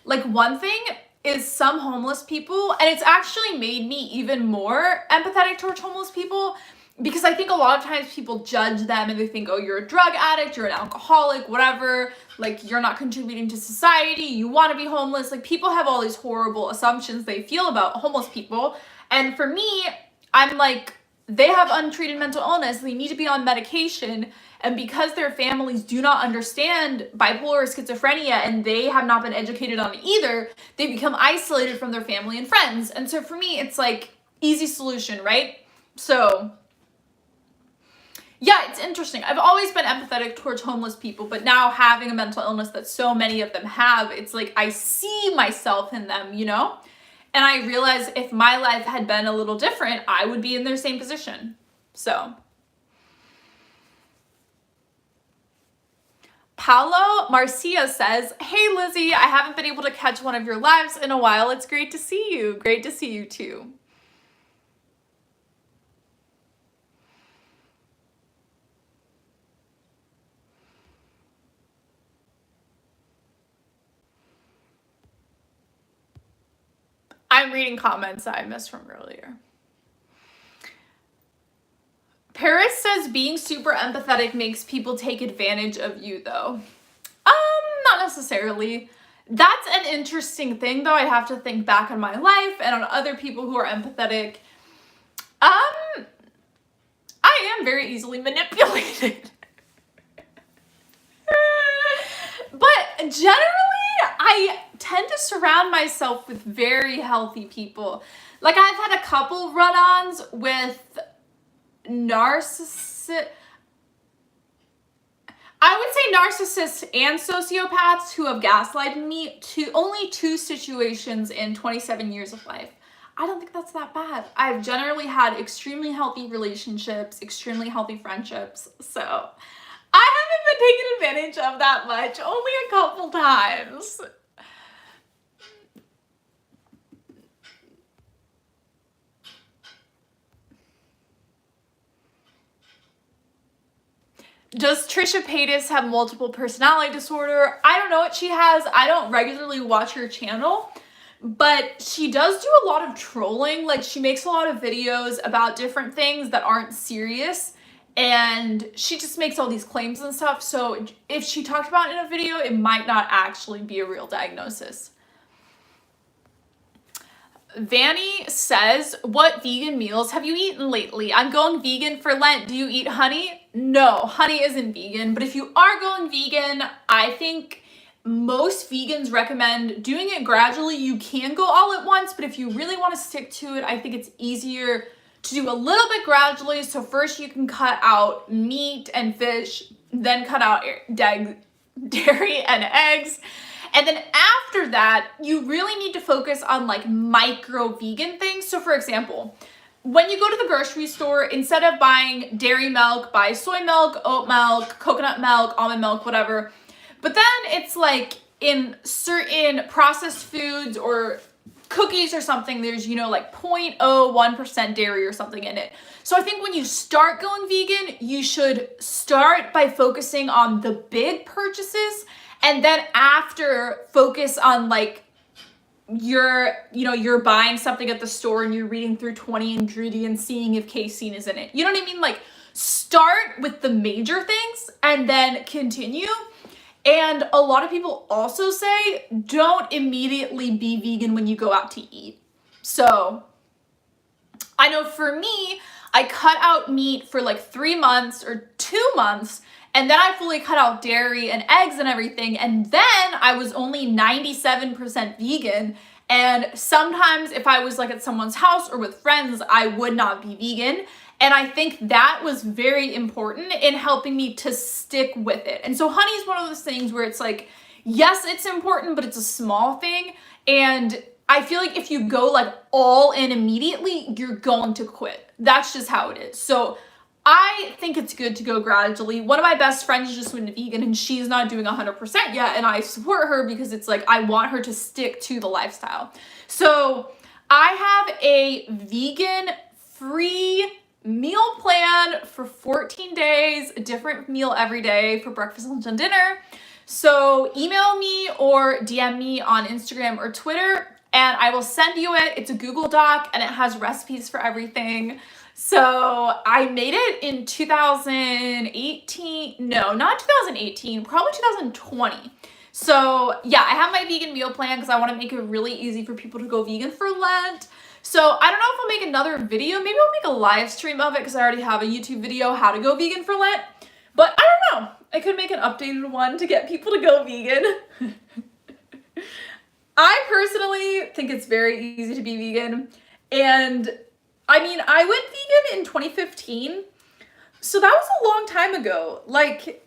like, one thing is some homeless people, and it's actually made me even more empathetic towards homeless people, because I think a lot of times people judge them and they think, oh, you're a drug addict, you're an alcoholic, whatever, like, you're not contributing to society, you want to be homeless. Like, people have all these horrible assumptions they feel about homeless people. And for me, I'm like, they have untreated mental illness, they need to be on medication. And because their families do not understand bipolar or schizophrenia and they have not been educated on it either, they become isolated from their family and friends. And so for me, it's like easy solution, right? So yeah, it's interesting. I've always been empathetic towards homeless people, but now having a mental illness that so many of them have, it's like I see myself in them, you know? And I realize if my life had been a little different, I would be in their same position. So Paulo Marcia says, hey Lizzie, I haven't been able to catch one of your lives in a while. It's great to see you. Great to see you too. I'm reading comments that I missed from earlier. Paris says being super empathetic makes people take advantage of you though. Not necessarily. That's an interesting thing though. I have to think back on my life and on other people who are empathetic. I am very easily manipulated. But generally, I tend to surround myself with very healthy people. Like I've had a couple run-ons with narcissists and sociopaths who have gaslighted me to only 2 situations in 27 years of life. I don't think that's that bad. I've generally had extremely healthy relationships, extremely healthy friendships, so I haven't been taken advantage of that much, only a couple times. Does Trisha Paytas have multiple personality disorder? I don't know what she has. I don't regularly watch her channel, but she does do a lot of trolling. Like she makes a lot of videos about different things that aren't serious, and she just makes all these claims and stuff. So if she talked about it in a video, it might not actually be a real diagnosis. Vanny says, what vegan meals have you eaten lately? I'm going vegan for Lent. Do you eat honey? No, honey isn't vegan. But if you are going vegan, I think most vegans recommend doing it gradually. You can go all at once, but if you really want to stick to it, I think it's easier to do a little bit gradually. So first you can cut out meat and fish, then cut out dairy and eggs. And then after that, you really need to focus on like micro vegan things. So for example, when you go to the grocery store, instead of buying dairy milk, buy soy milk, oat milk, coconut milk, almond milk, whatever. But then it's like in certain processed foods or cookies or something, there's, you know, like 0.01% dairy or something in it. So I think when you start going vegan, you should start by focusing on the big purchases. And then after, focus on like you're buying something at the store and you're reading through 20 ingredients, seeing if casein is in it. You know what I mean? Like start with the major things and then continue. And a lot of people also say don't immediately be vegan when you go out to eat. So I know for me, I cut out meat for like 3 months or 2 months. And then I fully cut out dairy and eggs and everything. And then I was only 97% vegan. And sometimes if I was like at someone's house or with friends, I would not be vegan. And I think that was very important in helping me to stick with it. And so honey is one of those things where it's like, yes, it's important, but it's a small thing. And I feel like if you go like all in immediately, you're going to quit. That's just how it is. So I think it's good to go gradually. One of my best friends just went vegan and she's not doing 100% yet. And I support her because it's like, I want her to stick to the lifestyle. So I have a vegan free meal plan for 14 days, a different meal every day for breakfast, lunch, and dinner. So email me or DM me on Instagram or Twitter and I will send you it. It's a Google Doc and it has recipes for everything. So I made it in 2018, no, not 2018, probably 2020. So yeah, I have my vegan meal plan because I want to make it really easy for people to go vegan for Lent. So I don't know if I'll make another video. Maybe I'll make a live stream of it because I already have a YouTube video, how to go vegan for Lent. But I don't know. I could make an updated one to get people to go vegan. I personally think it's very easy to be vegan. And I mean, I went vegan in 2015. So that was a long time ago. Like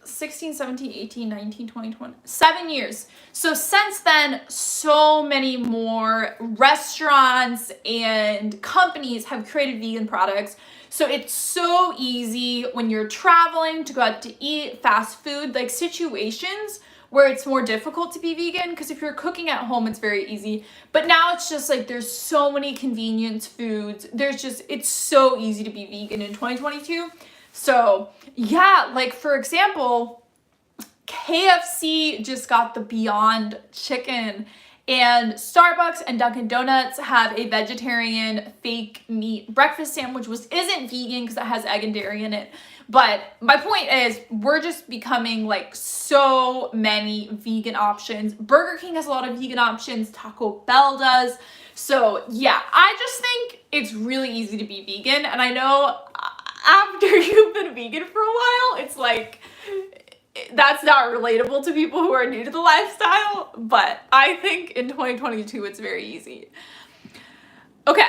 16, 17, 18, 19, 20, 20, 7 years. So since then, so many more restaurants and companies have created vegan products. So it's so easy when you're traveling to go out to eat fast food, like situations where it's more difficult to be vegan, because if you're cooking at home, it's very easy. But now it's just like there's so many convenience foods. It's so easy to be vegan in 2022. So yeah, like for example, KFC just got the Beyond Chicken And Starbucks and Dunkin' Donuts have a vegetarian fake meat breakfast sandwich, which isn't vegan because it has egg and dairy in it. But my point is, we're just becoming like so many vegan options. Burger King has a lot of vegan options. Taco Bell does. So yeah, I just think it's really easy to be vegan. And I know after you've been vegan for a while, it's like, that's not relatable to people who are new to the lifestyle, but I think in 2022 it's very easy. Okay,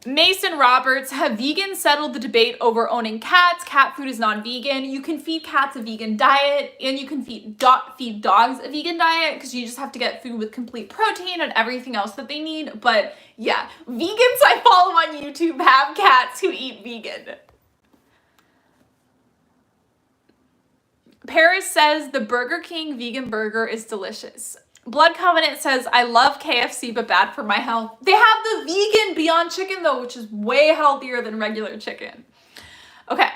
Mason Roberts, have vegans settled the debate over owning cats? Cat food is non-vegan. You can feed cats a vegan diet, and you can feed dogs a vegan diet, because you just have to get food with complete protein and everything else that they need. But yeah, vegans I follow on YouTube have cats who eat vegan. Paris says the Burger King vegan burger is delicious. Blood Covenant says, I love KFC, but bad for my health. They have the vegan Beyond Chicken, though, which is way healthier than regular chicken. Okay.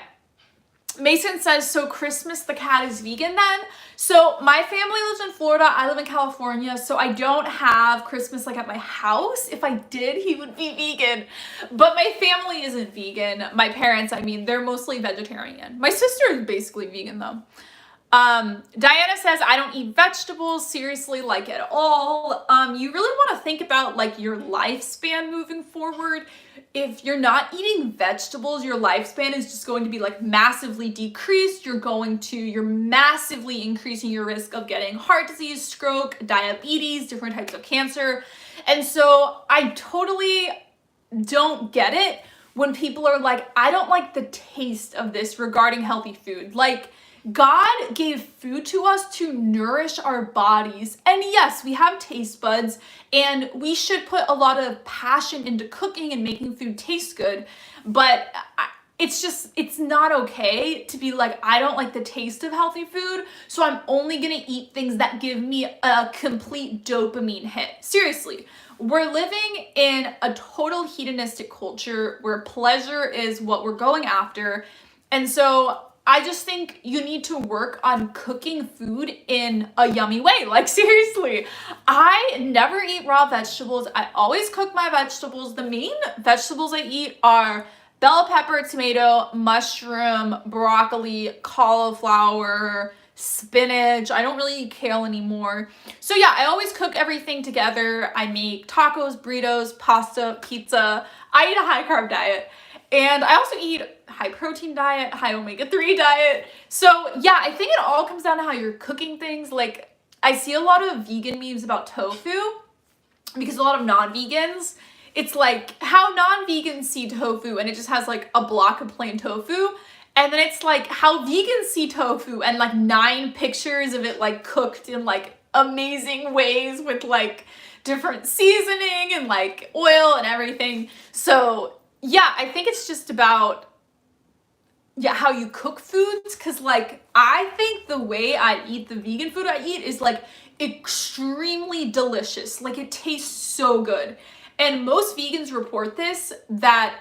Mason says, so Christmas the cat is vegan then? So my family lives in Florida. I live in California, so I don't have Christmas like at my house. If I did, he would be vegan. But my family isn't vegan. My parents, I mean, they're mostly vegetarian. My sister is basically vegan, though. Diana says, I don't eat vegetables, seriously, like at all. You really want to think about like your lifespan moving forward. If you're not eating vegetables, your lifespan is just going to be like massively decreased. You're massively increasing your risk of getting heart disease, stroke, diabetes, different types of cancer. And so I totally don't get it when people are like, I don't like the taste of this regarding healthy food. Like, God gave food to us to nourish our bodies. And yes, we have taste buds, and we should put a lot of passion into cooking and making food taste good. But it's not okay to be like, I don't like the taste of healthy food, so I'm only gonna eat things that give me a complete dopamine hit. Seriously, we're living in a total hedonistic culture where pleasure is what we're going after. And so I just think you need to work on cooking food in a yummy way. Like, seriously, I never eat raw vegetables. I always cook my vegetables. The main vegetables I eat are bell pepper, tomato, mushroom, broccoli, cauliflower, spinach. I don't really eat kale anymore. So yeah, I always cook everything together. I make tacos, burritos, pasta, pizza. I eat a high carb diet. And I also eat high protein diet, high omega-3 diet. So yeah, I think it all comes down to how you're cooking things. Like, I see a lot of vegan memes about tofu because a lot of non-vegans, it's like how non-vegans see tofu, and it just has like a block of plain tofu. And then it's like how vegans see tofu and like 9 pictures of it like cooked in like amazing ways with like different seasoning and like oil and everything. So yeah, I think it's just about how you cook foods, because like I think the way I eat the vegan food I eat is like extremely delicious. Like, it tastes so good. And most vegans report this, that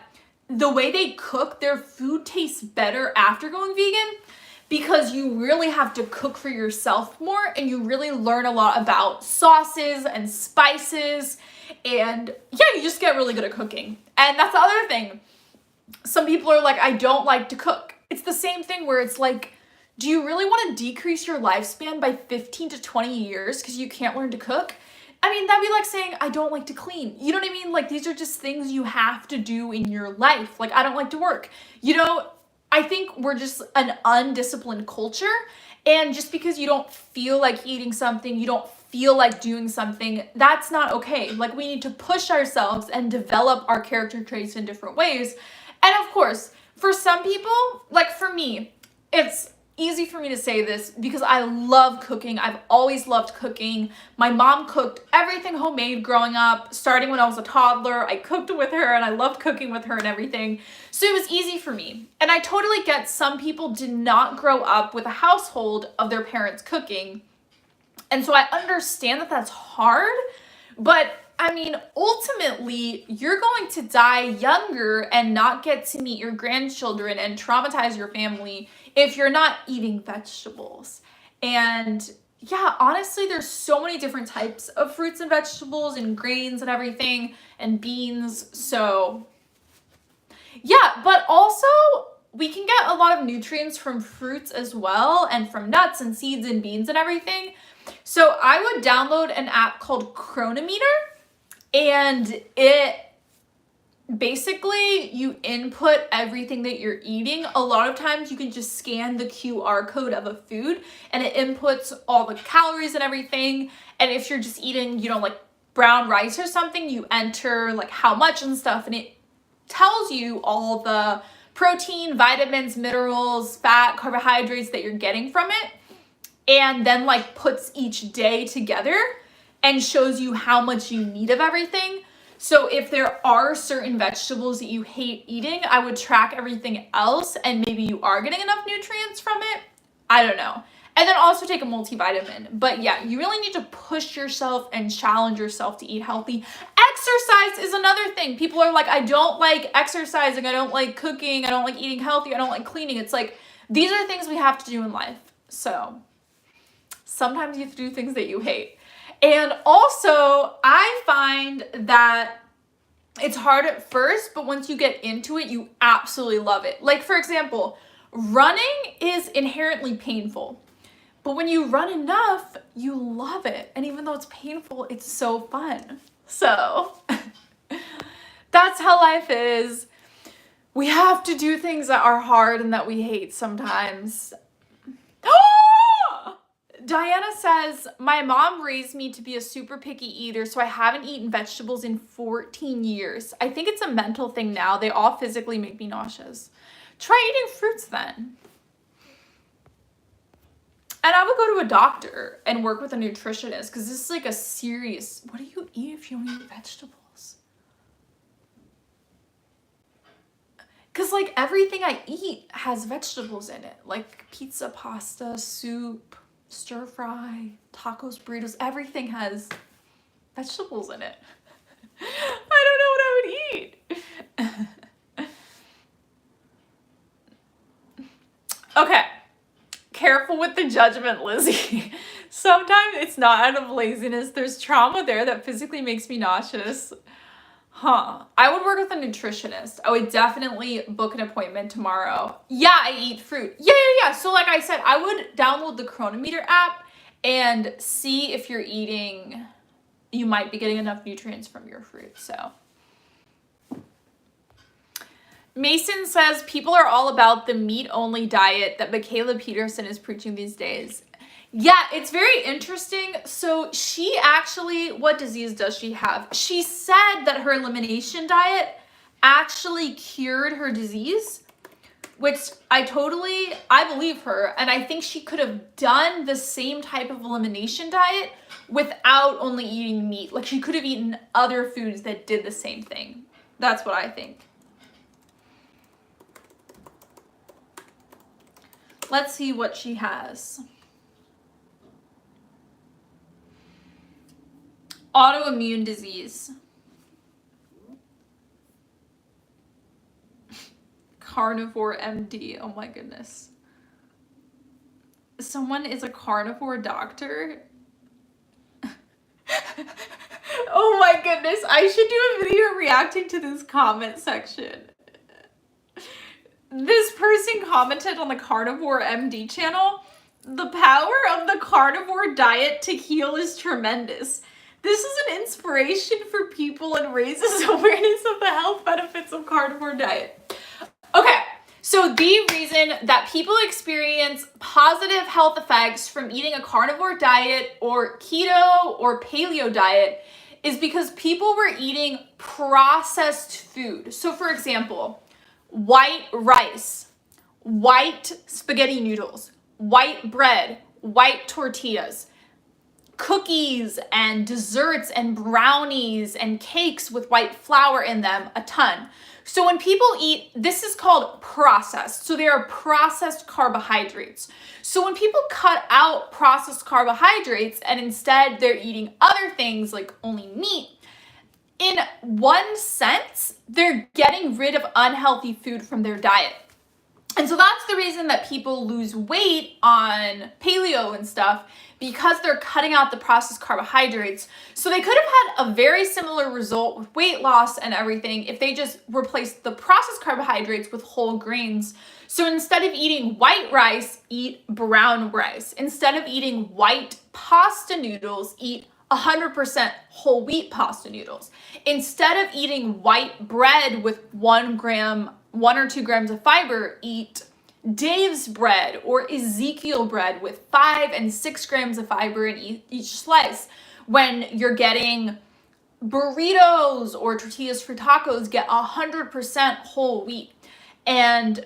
the way they cook their food tastes better after going vegan, because you really have to cook for yourself more, and you really learn a lot about sauces and spices, and yeah, you just get really good at cooking. And that's the other thing. Some people are like, I don't like to cook. It's the same thing where it's like, do you really want to decrease your lifespan by 15 to 20 years because you can't learn to cook? I mean, that'd be like saying, I don't like to clean. You know what I mean? Like, these are just things you have to do in your life. Like, I don't like to work. You know, I think we're just an undisciplined culture. And just because you don't feel like eating something, you don't feel like doing something, that's not okay. Like, we need to push ourselves and develop our character traits in different ways. And of course, for some people, like for me, it's easy for me to say this because I love cooking. I've always loved cooking. My mom cooked everything homemade growing up, starting when I was a toddler. I cooked with her and I loved cooking with her and everything. So it was easy for me. And I totally get some people did not grow up with a household of their parents cooking. And so I understand that that's hard, but I mean, ultimately, you're going to die younger and not get to meet your grandchildren and traumatize your family if you're not eating vegetables. And yeah, honestly, there's so many different types of fruits and vegetables and grains and everything and beans. So yeah, but also we can get a lot of nutrients from fruits as well and from nuts and seeds and beans and everything. So I would download an app called Chronometer, and it basically, you input everything that you're eating. A lot of times you can just scan the QR code of a food and it inputs all the calories and everything. And if you're just eating, like brown rice or something, you enter like how much and stuff, and it tells you all the protein, vitamins, minerals, fat, carbohydrates that you're getting from it, and then like puts each day together and shows you how much you need of everything. So if there are certain vegetables that you hate eating, I would track everything else, and maybe you are getting enough nutrients from it. I don't know. And then also take a multivitamin. But yeah, you really need to push yourself and challenge yourself to eat healthy. Exercise is another thing. People are like, I don't like exercising, I don't like cooking, I don't like eating healthy, I don't like cleaning. It's like, these are things we have to do in life. So sometimes you have to do things that you hate. And also, I find that it's hard at first, but once you get into it, you absolutely love it. Like, for example, running is inherently painful, but when you run enough, you love it. And even though it's painful, it's so fun. So that's how life is. We have to do things that are hard and that we hate sometimes. Diana says, my mom raised me to be a super picky eater, so I haven't eaten vegetables in 14 years. I think it's a mental thing now. They all physically make me nauseous. Try eating fruits then. And I would go to a doctor and work with a nutritionist, because this is like a serious, what do you eat if you don't eat vegetables? Because like everything I eat has vegetables in it, like pizza, pasta, soup, stir fry, tacos, burritos, everything has vegetables in it. I don't know what I would eat. Okay, careful with the judgment, Lizzie. Sometimes it's not out of laziness. There's trauma there that physically makes me nauseous. I would work with a nutritionist. I would definitely book an appointment tomorrow. Yeah, I eat fruit. Yeah. So like I said, I would download the Chronometer app and see if you're eating, you might be getting enough nutrients from your fruit. So Mason says people are all about the meat-only diet that Michaela Peterson is preaching these days. Yeah, it's very interesting. So she actually, what disease does she have? She said that her elimination diet actually cured her disease, which I believe her. And I think she could have done the same type of elimination diet without only eating meat. Like she could have eaten other foods that did the same thing. That's what I think. Let's see what she has. Autoimmune disease. Carnivore MD. Oh my goodness. Someone is a carnivore doctor? Oh my goodness. I should do a video reacting to this comment section. This person commented on the Carnivore MD channel. The power of the carnivore diet to heal is tremendous. This is an inspiration for people and raises awareness of the health benefits of carnivore diet. Okay, so the reason that people experience positive health effects from eating a carnivore diet or keto or paleo diet is because people were eating processed food. So for example, white rice, white spaghetti noodles, white bread, white tortillas, cookies and desserts and brownies and cakes with white flour in them, a ton. So when people eat, this is called processed. So they are processed carbohydrates. So when people cut out processed carbohydrates and instead they're eating other things like only meat, in one sense, they're getting rid of unhealthy food from their diet. And so that's the reason that people lose weight on paleo and stuff, because they're cutting out the processed carbohydrates. So they could have had a very similar result with weight loss and everything if they just replaced the processed carbohydrates with whole grains. So instead of eating white rice, eat brown rice. Instead of eating white pasta noodles, eat 100% whole wheat pasta noodles. Instead of eating white bread with 1 or 2 grams of fiber, eat Dave's bread or Ezekiel bread with 5 and 6 grams of fiber in each slice. When you're getting burritos or tortillas for tacos, get 100% whole wheat. And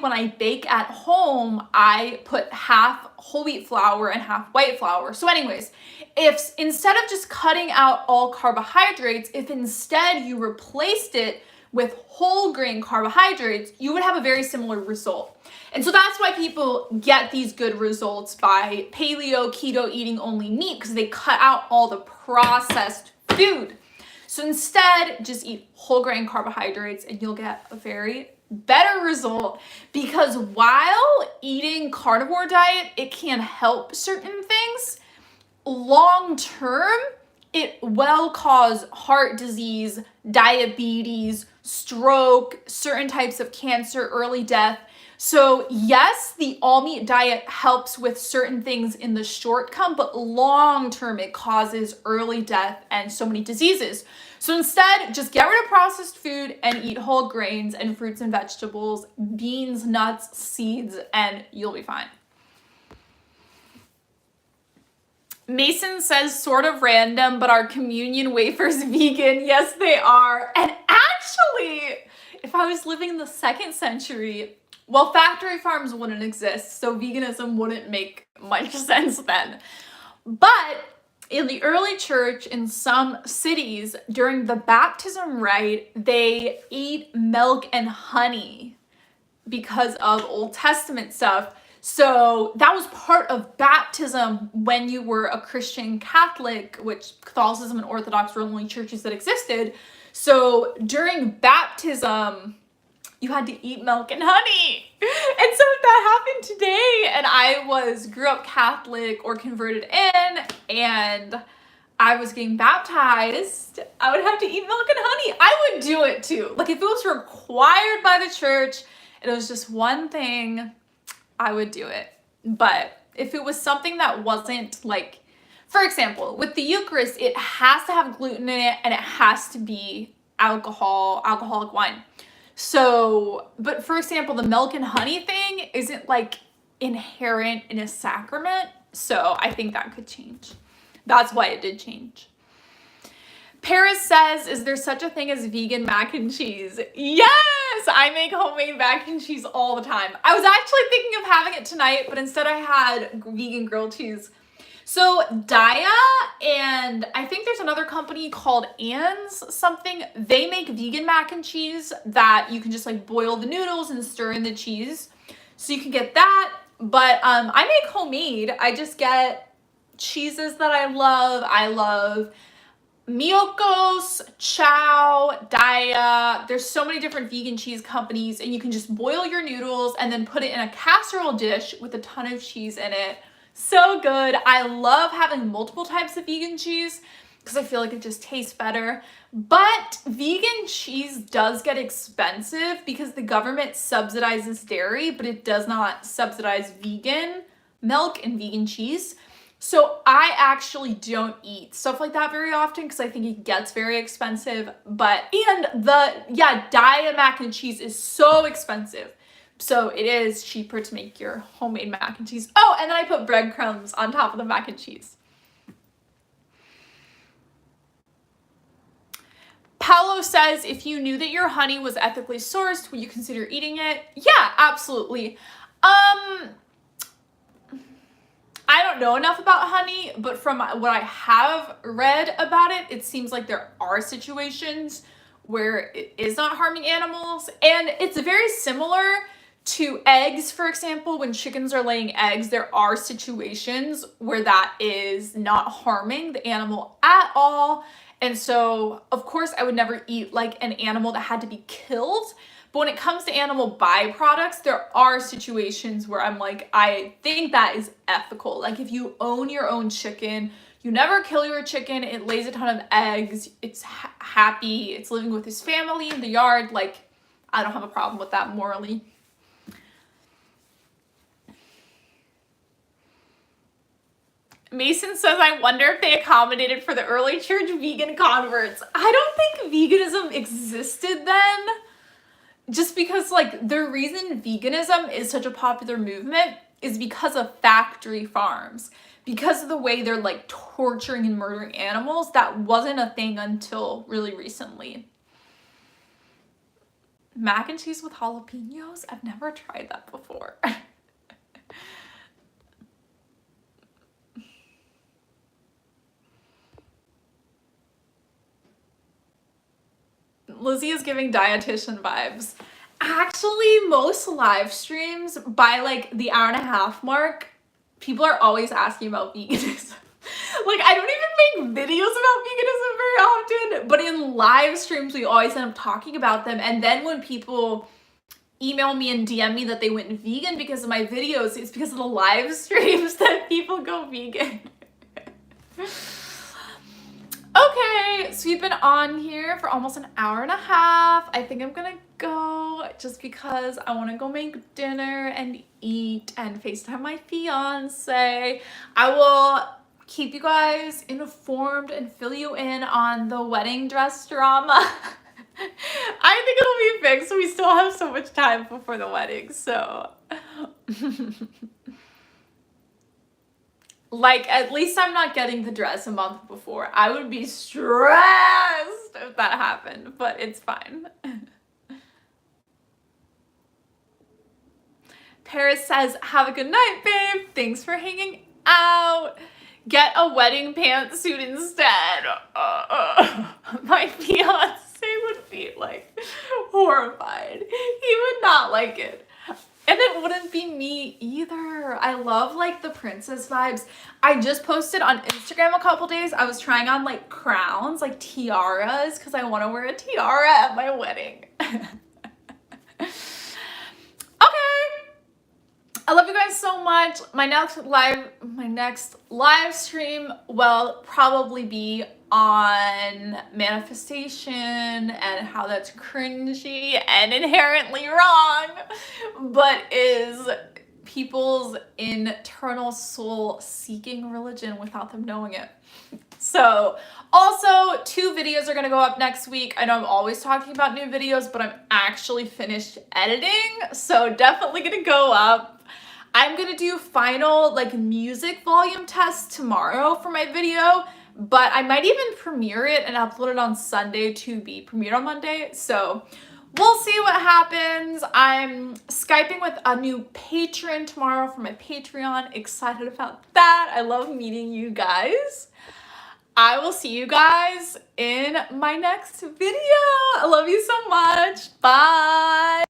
when I bake at home, I put half whole wheat flour and half white flour. So anyways, if instead of just cutting out all carbohydrates, if instead you replaced it with whole grain carbohydrates, you would have a very similar result. And so that's why people get these good results by paleo, keto, eating only meat, because they cut out all the processed food. So instead, just eat whole grain carbohydrates and you'll get a very better result, because while eating carnivore diet, it can help certain things, long term, it will cause heart disease, diabetes, stroke, certain types of cancer, early death. So yes, the all meat diet helps with certain things in the short term, but long term, it causes early death and so many diseases. So instead, just get rid of processed food and eat whole grains and fruits and vegetables, beans, nuts, seeds, and you'll be fine. Mason says, sort of random, but are communion wafers vegan? Yes, they are. And actually, if I was living in the 2nd century, well, factory farms wouldn't exist, so veganism wouldn't make much sense then. But in the early church, in some cities, during the baptism rite, they eat milk and honey because of Old Testament stuff. So that was part of baptism when you were a Christian Catholic, which Catholicism and Orthodox were the only churches that existed. So during baptism, you had to eat milk and honey. And so if that happened today and I grew up Catholic or converted in and I was getting baptized, I would have to eat milk and honey. I would do it too. Like if it was required by the church, and it was just one thing, I would do it. But if it was something that wasn't like, for example, with the Eucharist, it has to have gluten in it and it has to be alcoholic wine. So, but for example, the milk and honey thing isn't like inherent in a sacrament. So I think that could change. That's why it did change. Paris says, is there such a thing as vegan mac and cheese? Yes, I make homemade mac and cheese all the time. I was actually thinking of having it tonight, but instead I had vegan grilled cheese. So Daya, and I think there's another company called Ann's something, they make vegan mac and cheese that you can just like boil the noodles and stir in the cheese. So you can get that, but I make homemade. I just get cheeses that I love. I love Miyoko's, Chow, Daya. There's so many different vegan cheese companies, and you can just boil your noodles and then put it in a casserole dish with a ton of cheese in it. So good. I love having multiple types of vegan cheese because I feel like it just tastes better. But vegan cheese does get expensive because the government subsidizes dairy, but it does not subsidize vegan milk and vegan cheese. So I actually don't eat stuff like that very often because I think it gets very expensive. Daya mac and cheese is so expensive. So it is cheaper to make your homemade mac and cheese. Oh, and then I put breadcrumbs on top of the mac and cheese. Paolo says, if you knew that your honey was ethically sourced, would you consider eating it? Yeah, absolutely. I don't know enough about honey, but from what I have read about it, it seems like there are situations where it is not harming animals. And it's very similar to eggs, for example. When chickens are laying eggs, there are situations where that is not harming the animal at all. And so, of course, I would never eat like an animal that had to be killed. But when it comes to animal byproducts, there are situations where I'm like, I think that is ethical. Like if you own your own chicken, you never kill your chicken, it lays a ton of eggs, it's happy, it's living with his family in the yard, like I don't have a problem with that morally. Mason says, I wonder if they accommodated for the early church vegan converts. I don't think veganism existed then. Just because like the reason veganism is such a popular movement is because of factory farms. Because of the way they're like torturing and murdering animals, that wasn't a thing until really recently. Mac and cheese with jalapenos? I've never tried that before. Lizzie is giving dietitian vibes. Actually, most live streams by like the hour and a half mark, people are always asking about veganism. Like I don't even make videos about veganism very often, but in live streams we always end up talking about them. And then when people email me and DM me that they went vegan because of my videos, it's because of the live streams that people go vegan. Okay, so we've been on here for almost an hour and a half. I think I'm gonna go just because I want to go make dinner and eat and FaceTime my fiance. I will keep you guys informed and fill you in on the wedding dress drama. I think it'll be fixed. We still have so much time before the wedding, so... Like, at least I'm not getting the dress a month before. I would be stressed if that happened, but it's fine. Paris says, have a good night, babe. Thanks for hanging out. Get a wedding pantsuit instead. My fiance would be, like, horrified. He would not like it. And it wouldn't be me either. I love like the princess vibes. I just posted on Instagram a couple days. I was trying on like crowns, like tiaras, because I want to wear a tiara at my wedding. Okay. I love you guys so much. My next live stream will probably be on manifestation and how that's cringy and inherently wrong, but is people's internal soul seeking religion without them knowing it. So also 2 videos are going to go up next week. I know I'm always talking about new videos, but I'm actually finished editing, so definitely going to go up. I'm going to do final like music volume tests tomorrow for my video, but I might even premiere it and upload it on Sunday to be premiered on Monday. So we'll see what happens. I'm Skyping with a new patron tomorrow for my Patreon. Excited about that. I love meeting you guys. I will see you guys in my next video. I love you so much. Bye.